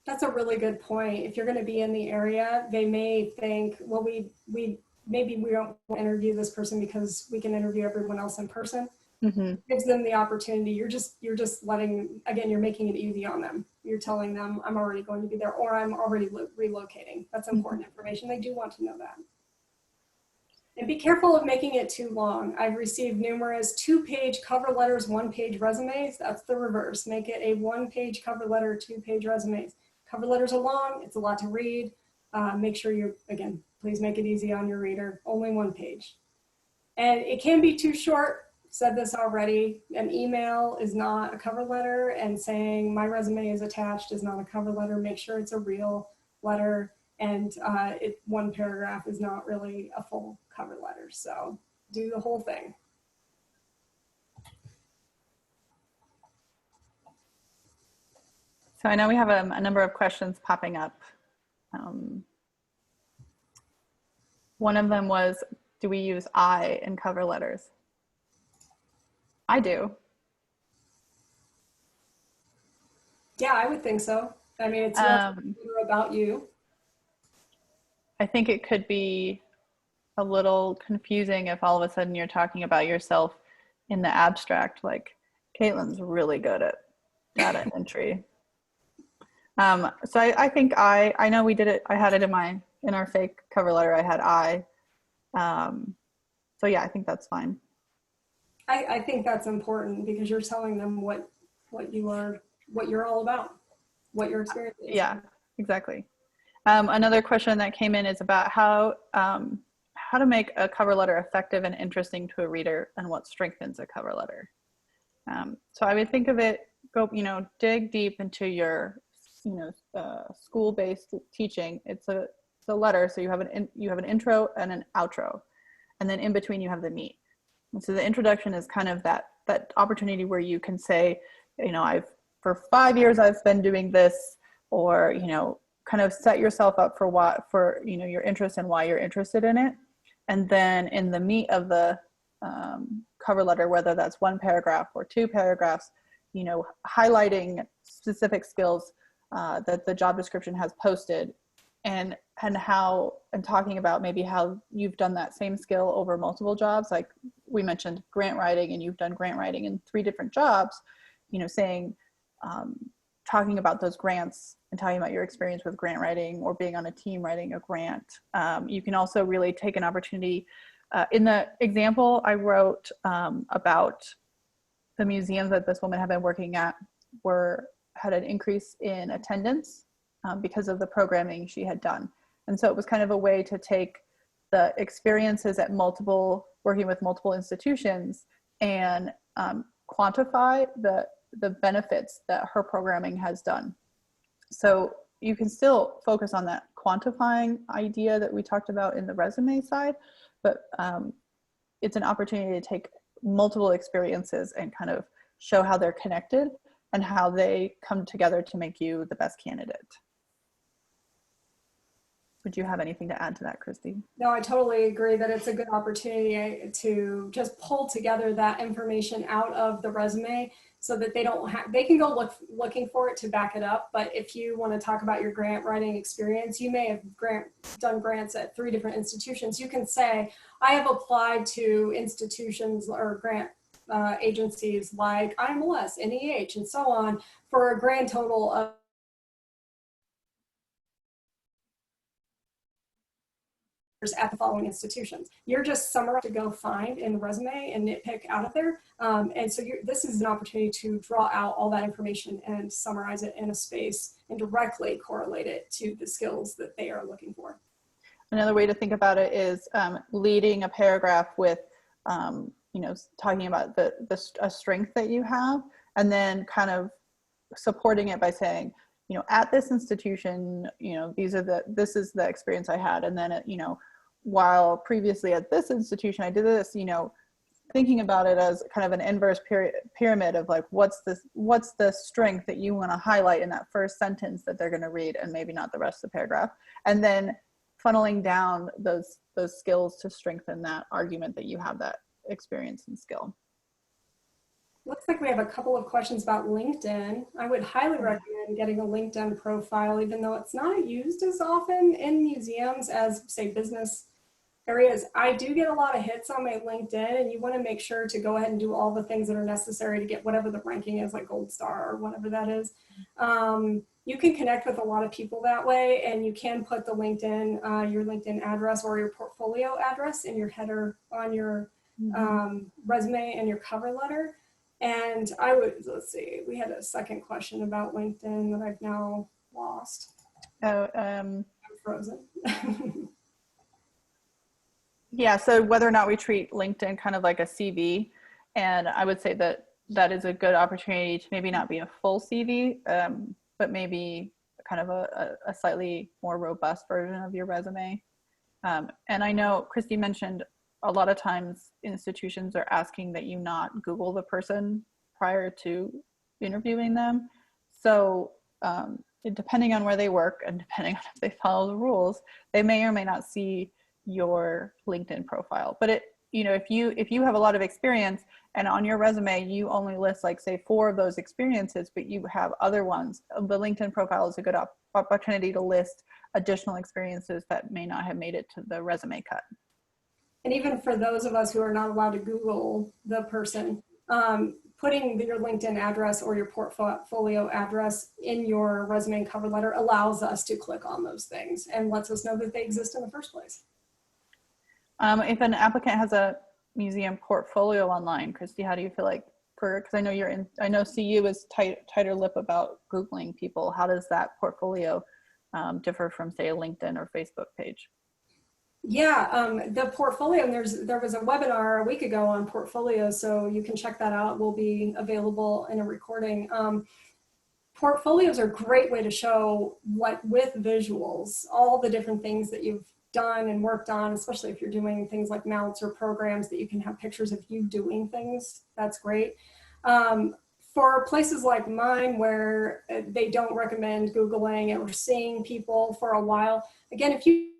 That's a really good point. If you're going to be in the area, they may think, well, maybe we don't interview this person because we can interview everyone else in person. Mm-hmm. Gives them the opportunity. You're just letting, again, you're making it easy on them. You're telling them I'm already going to be there, or I'm already relocating. That's important information. They do want to know that. And be careful of making it too long. I've received numerous 2-page cover letters, 1-page resumes. That's the reverse. Make it a 1-page cover letter, 2-page resumes. Cover letters are long. It's a lot to read. Make sure again, please make it easy on your reader. Only 1 page. And it can be too short. Said this already. An email is not a cover letter, and saying my resume is attached is not a cover letter. Make sure it's a real letter, and 1 paragraph is not really a full cover letter. So do the whole thing. So I know we have a number of questions popping up. One of them was, do we use I in cover letters? I do. Yeah, I would think so. I mean, it's not about you. I think it could be a little confusing if all of a sudden you're talking about yourself in the abstract, like Caitlin's really good at data entry. So I think I know we did it. I had it in our fake cover letter. I had I. So yeah, I think that's fine. I think that's important because you're telling them what you're all about, what your experience is. Yeah, exactly. Another question that came in is about how to make a cover letter effective and interesting to a reader, and what strengthens a cover letter. So I would think of it, dig deep into your school-based teaching. It's a letter, so you have an intro and an outro, and then in between you have the meat. And so the introduction is kind of that opportunity where you can say, for 5 years I've been doing this, or kind of set yourself up for your interest and why you're interested in it. And then in the meat of the cover letter, whether that's 1 paragraph or 2 paragraphs, highlighting specific skills that the job description has posted, and talking about maybe how you've done that same skill over multiple jobs. Like we mentioned grant writing, and you've done grant writing in 3 different jobs, talking about those grants and talking about your experience with grant writing or being on a team writing a grant. You can also really take an opportunity. In the example I wrote about the museums that this woman had been working at had an increase in attendance because of the programming she had done. And so it was kind of a way to take the experiences at working with multiple institutions and quantify the benefits that her programming has done. So you can still focus on that quantifying idea that we talked about in the resume side, but it's an opportunity to take multiple experiences and kind of show how they're connected and how they come together to make you the best candidate. Would you have anything to add to that, Christy? No, I totally agree that it's a good opportunity to just pull together that information out of the resume so that they can go looking for it to back it up. But if you want to talk about your grant writing experience, you may have done grants at 3 different institutions. You can say, I have applied to institutions or grant agencies like IMLS, NEH, and so on for a grand total of at the following institutions. You're just summarizing to go find in the resume and nitpick out of there. And so this is an opportunity to draw out all that information and summarize it in a space and directly correlate it to the skills that they are looking for. Another way to think about it is leading a paragraph with, you know, talking about a strength that you have, and then kind of supporting it by saying, you know, at this institution, you know, this is the experience I had. And then, you know, while previously at this institution, I did this, you know, thinking about it as kind of an inverse pyramid of like, what's the strength that you want to highlight in that first sentence that they're going to read, and maybe not the rest of the paragraph. And then funneling down those skills to strengthen that argument that you have that experience and skill. Looks like we have a couple of questions about LinkedIn. I would highly recommend getting a LinkedIn profile, even though it's not used as often in museums as, say, business areas. I do get a lot of hits on my LinkedIn, and you want to make sure to go ahead and do all the things that are necessary to get whatever the ranking is, like Gold Star or whatever that is. You can connect with a lot of people that way, and you can put the LinkedIn, your LinkedIn address or your portfolio address in your header on your resume and your cover letter. And let's see, we had a second question about LinkedIn that I've now lost. I'm frozen. Yeah, so whether or not we treat LinkedIn kind of like a CV, and I would say that is a good opportunity to maybe not be a full CV, but maybe kind of a slightly more robust version of your resume. And I know Christy mentioned a lot of times institutions are asking that you not Google the person prior to interviewing them. So depending on where they work and depending on if they follow the rules, they may or may not see your LinkedIn profile. But you know, if you have a lot of experience and on your resume you only list, like, say, 4 of those experiences, but you have other ones, the LinkedIn profile is a good opportunity to list additional experiences that may not have made it to the resume cut. And even for those of us who are not allowed to Google the person, putting your LinkedIn address or your portfolio address in your resume and cover letter allows us to click on those things and lets us know that they exist in the first place. If an applicant has a museum portfolio online, Christy, how do you feel like, because I know I know CU is tighter lip about Googling people. How does that portfolio differ from, say, a LinkedIn or Facebook page? Yeah, the portfolio, and there was a webinar a week ago on portfolios, so you can check that out. Will be available in a recording. Portfolios are a great way to show, like, with visuals, all the different things that you've done and worked on, especially if you're doing things like mounts or programs that you can have pictures of you doing things. That's great. For places like mine where they don't recommend Googling or seeing people for a while, again, if you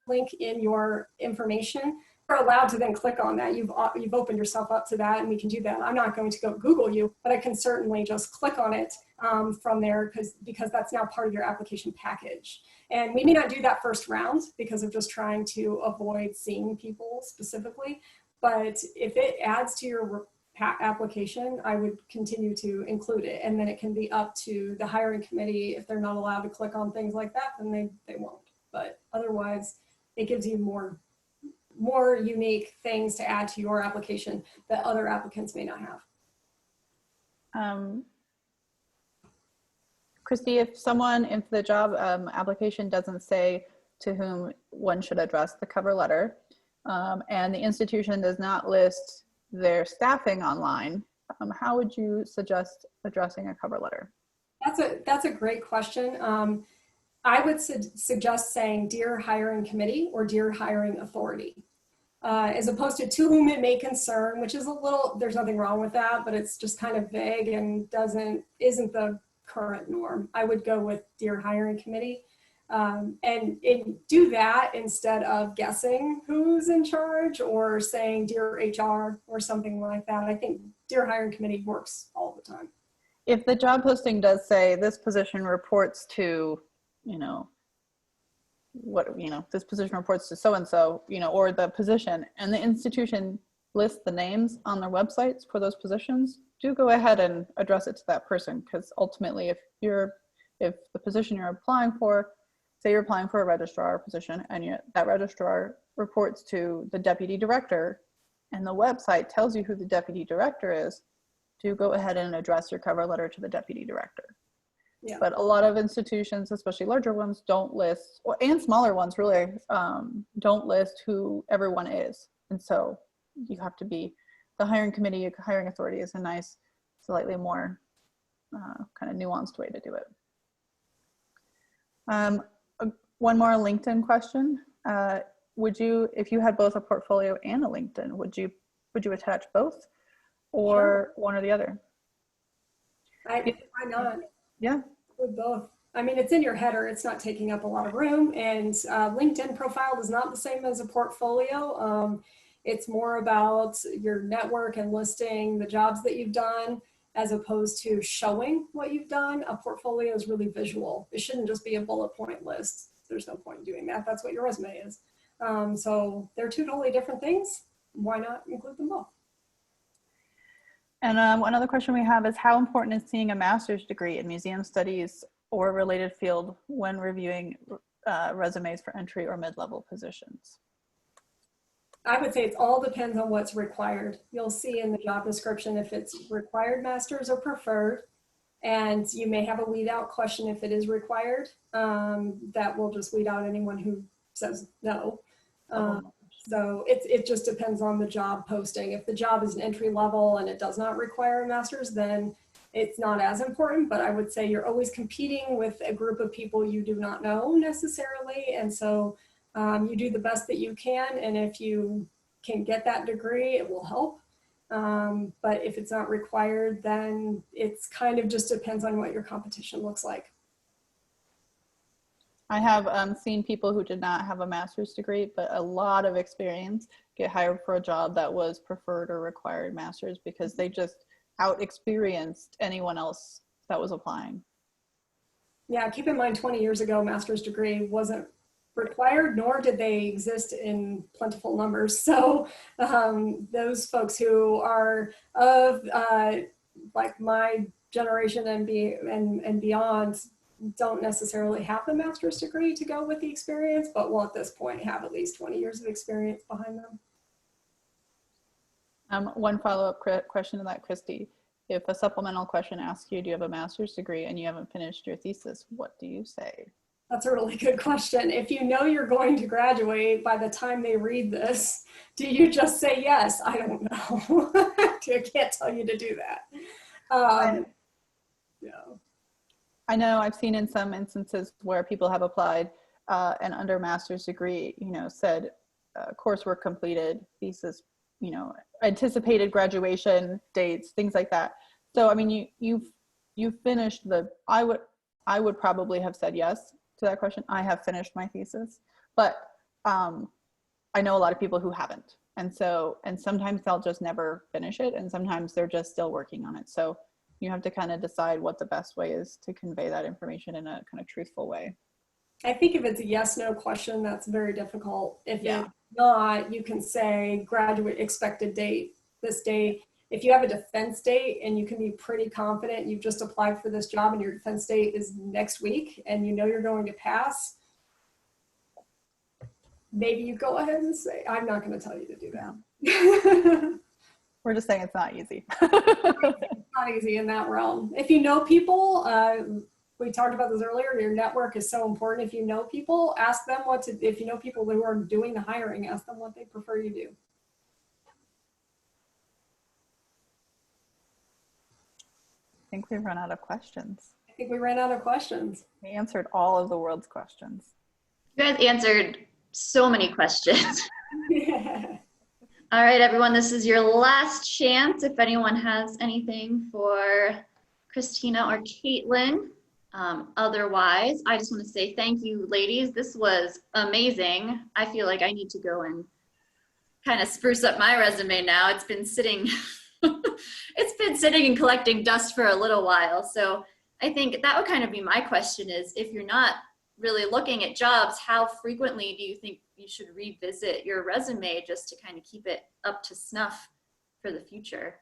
link in your information, you're allowed to then click on that. You've opened yourself up to that, and we can do that. I'm not going to go Google you, but I can certainly just click on it from there because that's now part of your application package. And we may not do that first round because of just trying to avoid seeing people specifically. But if it adds to your application, I would continue to include it. And then it can be up to the hiring committee. If they're not allowed to click on things like that, then they won't. But otherwise, it gives you more unique things to add to your application that other applicants may not have. Christy, if the job application doesn't say to whom one should address the cover letter, and the institution does not list their staffing online, how would you suggest addressing a cover letter? That's a great question. I would suggest saying "Dear Hiring Committee" or "Dear Hiring Authority," as opposed to whom it may concern, which is there's nothing wrong with that, but it's just kind of vague and isn't the current norm. I would go with "Dear Hiring Committee," and do that instead of guessing who's in charge or saying "Dear HR" or something like that. I think "Dear Hiring Committee" works all the time. If the job posting does say this position reports to, this position reports to so-and-so, or the position, and the institution lists the names on their websites for those positions, do go ahead and address it to that person, because ultimately if you're if the position you're applying for, say you're applying for a registrar position and that registrar reports to the deputy director and the website tells you who the deputy director is, to go ahead and address your cover letter to the deputy director. Yeah. But a lot of institutions, especially larger ones, don't list, and smaller ones really, don't list who everyone is. And so you have to be, the hiring committee, hiring authority is a nice, slightly more kind of nuanced way to do it. One more LinkedIn question. Would you, if you had both a portfolio and a LinkedIn, would you attach both or one or the other? Why not? Yeah. With both. I mean, it's in your header. It's not taking up a lot of room, and LinkedIn profile is not the same as a portfolio. It's more about your network and listing the jobs that you've done, as opposed to showing what you've done. A portfolio is really visual. It shouldn't just be a bullet point list. There's no point in doing that. That's what your resume is. So they're two totally different things. Why not include them both? And another question we have is, how important is seeing a master's degree in museum studies or related field when reviewing resumes for entry or mid-level positions? I would say it all depends on what's required. You'll see in the job description if it's required master's or preferred, and you may have a weed out question if it is required. That will just weed out anyone who says no. So it just depends on the job posting. If the job is an entry level and it does not require a master's, then it's not as important. But I would say you're always competing with a group of people you do not know necessarily. And so you do the best that you can. And if you can get that degree, it will help. But if it's not required, then it's kind of just depends on what your competition looks like. I have seen people who did not have a master's degree, but a lot of experience get hired for a job that was preferred or required master's because they just out-experienced anyone else that was applying. Yeah, keep in mind 20 years ago, master's degree wasn't required, nor did they exist in plentiful numbers. So those folks who are of like my generation and beyond don't necessarily have the master's degree to go with the experience, but will at this point have at least 20 years of experience behind them. One follow-up question to that, Christy. If a supplemental question asks you, do you have a master's degree and you haven't finished your thesis, what do you say? That's a really good question. If you know you're going to graduate by the time they read this, do you just say yes? I don't know. I can't tell you to do that. Yeah. I know I've seen in some instances where people have applied and under master's degree, said coursework completed, thesis, anticipated graduation dates, things like that. So, I mean, you've finished I would probably have said yes to that question. I have finished my thesis, but I know a lot of people who haven't. And sometimes they'll just never finish it. And sometimes they're just still working on it. So you have to kind of decide what the best way is to convey that information in a kind of truthful way. I think if it's a yes/no question, that's very difficult. If it's not, you can say graduate expected date, this date. If you have a defense date and you can be pretty confident you've just applied for this job and your defense date is next week and you know you're going to pass, maybe you go ahead and say, I'm not going to tell you to do that. We're just saying it's not easy. It's not easy in that realm. If you know people, we talked about this earlier, your network is so important. If you know people, ask them if you know people who are doing the hiring, ask them what they prefer you do. I think we've run out of questions. I think we ran out of questions. We answered all of the world's questions. You guys answered so many questions. Yeah. All right, everyone, this is your last chance. If anyone has anything for Christina or Caitlin. Otherwise, I just want to say thank you, ladies. This was amazing. I feel like I need to go and kind of spruce up my resume now. It's been sitting, and collecting dust for a little while. So I think that would kind of be my question is, if you're not really looking at jobs, how frequently do you think you should revisit your resume just to kind of keep it up to snuff for the future?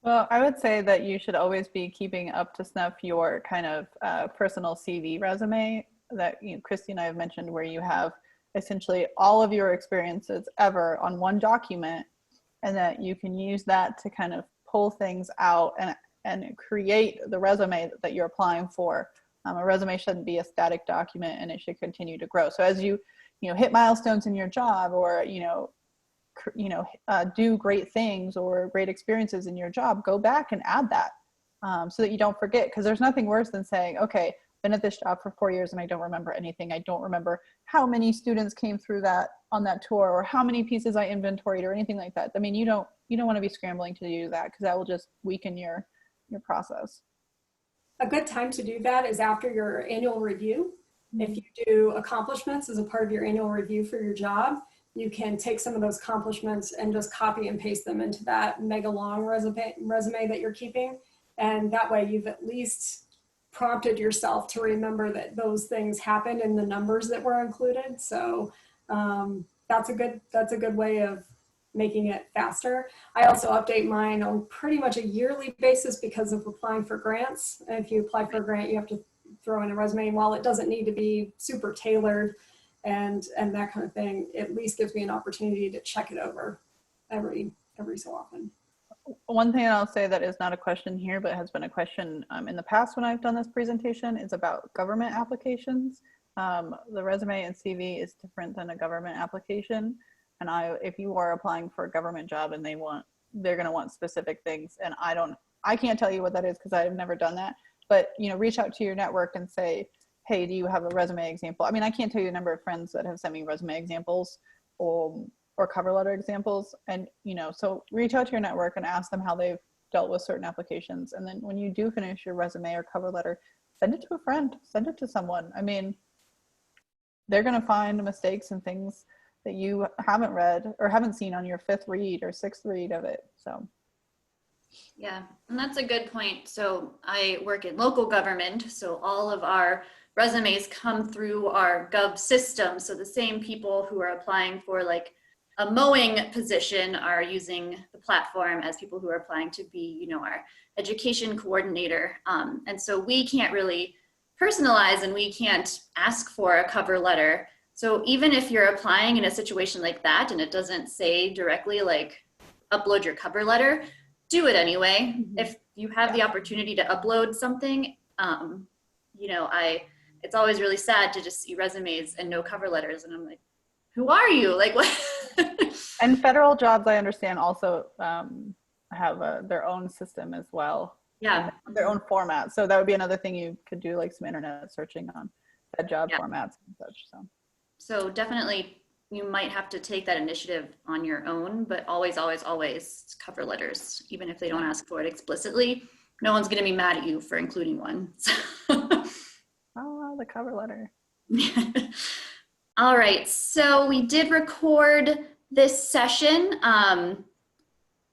Well, I would say that you should always be keeping up to snuff your kind of personal CV resume that Christy and I have mentioned, where you have essentially all of your experiences ever on one document, and that you can use that to kind of pull things out and create the resume that you're applying for. A resume shouldn't be a static document, and it should continue to grow. So as you hit milestones in your job, or do great things or great experiences in your job, go back and add that so that you don't forget. Because there's nothing worse than saying, okay, been at this job for 4 years and I don't remember anything. I don't remember how many students came through that on that tour, or how many pieces I inventoried, or anything like that. I mean, you don't want to be scrambling to do that, because that will just weaken your process. A good time to do that is after your annual review. If you do accomplishments as a part of your annual review for your job, you can take some of those accomplishments and just copy and paste them into that mega long resume that you're keeping. And that way you've at least prompted yourself to remember that those things happened in the numbers that were included. So that's a good way of making it faster. I also update mine on pretty much a yearly basis because of applying for grants. And if you apply for a grant, you have to throw in a resume. And while it doesn't need to be super tailored and that kind of thing, at least gives me an opportunity to check it over every so often. One thing I'll say that is not a question here, but has been a question in the past when I've done this presentation, is about government applications. The resume and CV is different than a government application. And if you are applying for a government job and they're going to want specific things, and I can't tell you what that is because I've never done that, but reach out to your network and say, hey, do you have a resume example? I mean, I can't tell you the number of friends that have sent me resume examples or cover letter examples. And, so reach out to your network and ask them how they've dealt with certain applications. And then when you do finish your resume or cover letter, send it to a friend, send it to someone. I mean, they're going to find mistakes and things that you haven't read or haven't seen on your 5th read or 6th read of it. So. Yeah, and that's a good point. So I work in local government, so all of our resumes come through our gov system. So the same people who are applying for like a mowing position are using the platform as people who are applying to be, our education coordinator. And so we can't really personalize, and we can't ask for a cover letter. So even if you're applying in a situation like that and it doesn't say directly like upload your cover letter, do it anyway. Mm-hmm. If you have the opportunity to upload something, it's always really sad to just see resumes and no cover letters. And I'm like, who are you? Like, what? And federal jobs, I understand, also have their own system as well. Yeah. Their own format. So that would be another thing you could do, like some internet searching on Fed job formats and such. So definitely you might have to take that initiative on your own, but always, always, always cover letters, even if they don't ask for it explicitly. No one's going to be mad at you for including one. Oh, the cover letter. All right, so we did record this session.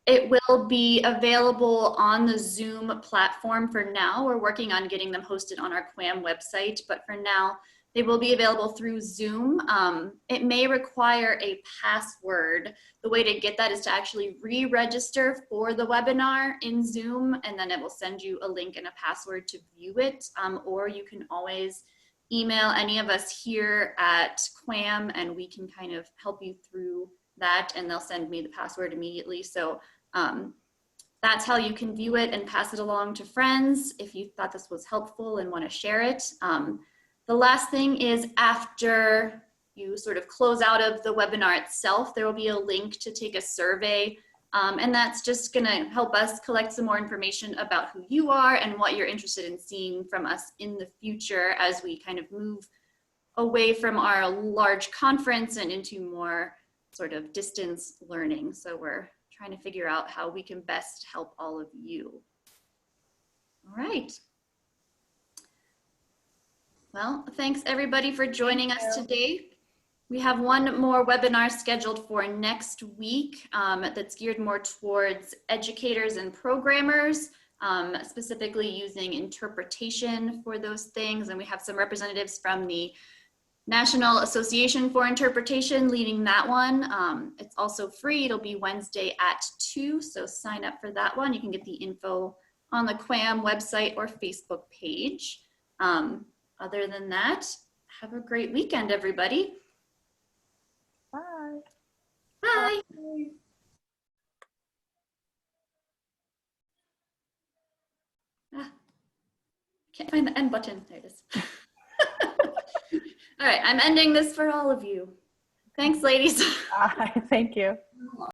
It will be available on the Zoom platform for now. We're working on getting them hosted on our QAM website, but for now, they will be available through Zoom. It may require a password. The way to get that is to actually re-register for the webinar in Zoom, and then it will send you a link and a password to view it. Or you can always email any of us here at QAM, and we can kind of help you through that, and they'll send me the password immediately. So that's how you can view it and pass it along to friends if you thought this was helpful and want to share it. The last thing is, after you sort of close out of the webinar itself, there will be a link to take a survey. And that's just going to help us collect some more information about who you are and what you're interested in seeing from us in the future as we kind of move away from our large conference and into more sort of distance learning. So we're trying to figure out how we can best help all of you. All right. Well, thanks everybody for joining us today. We have one more webinar scheduled for next week that's geared more towards educators and programmers, specifically using interpretation for those things. And we have some representatives from the National Association for Interpretation leading that one. It's also free. It'll be Wednesday at 2, so sign up for that one. You can get the info on the QAM website or Facebook page. Other than that, have a great weekend, everybody. Bye. Bye. Can't find the end button. There it is. All right, I'm ending this for all of you. Thanks, ladies. Bye. Thank you.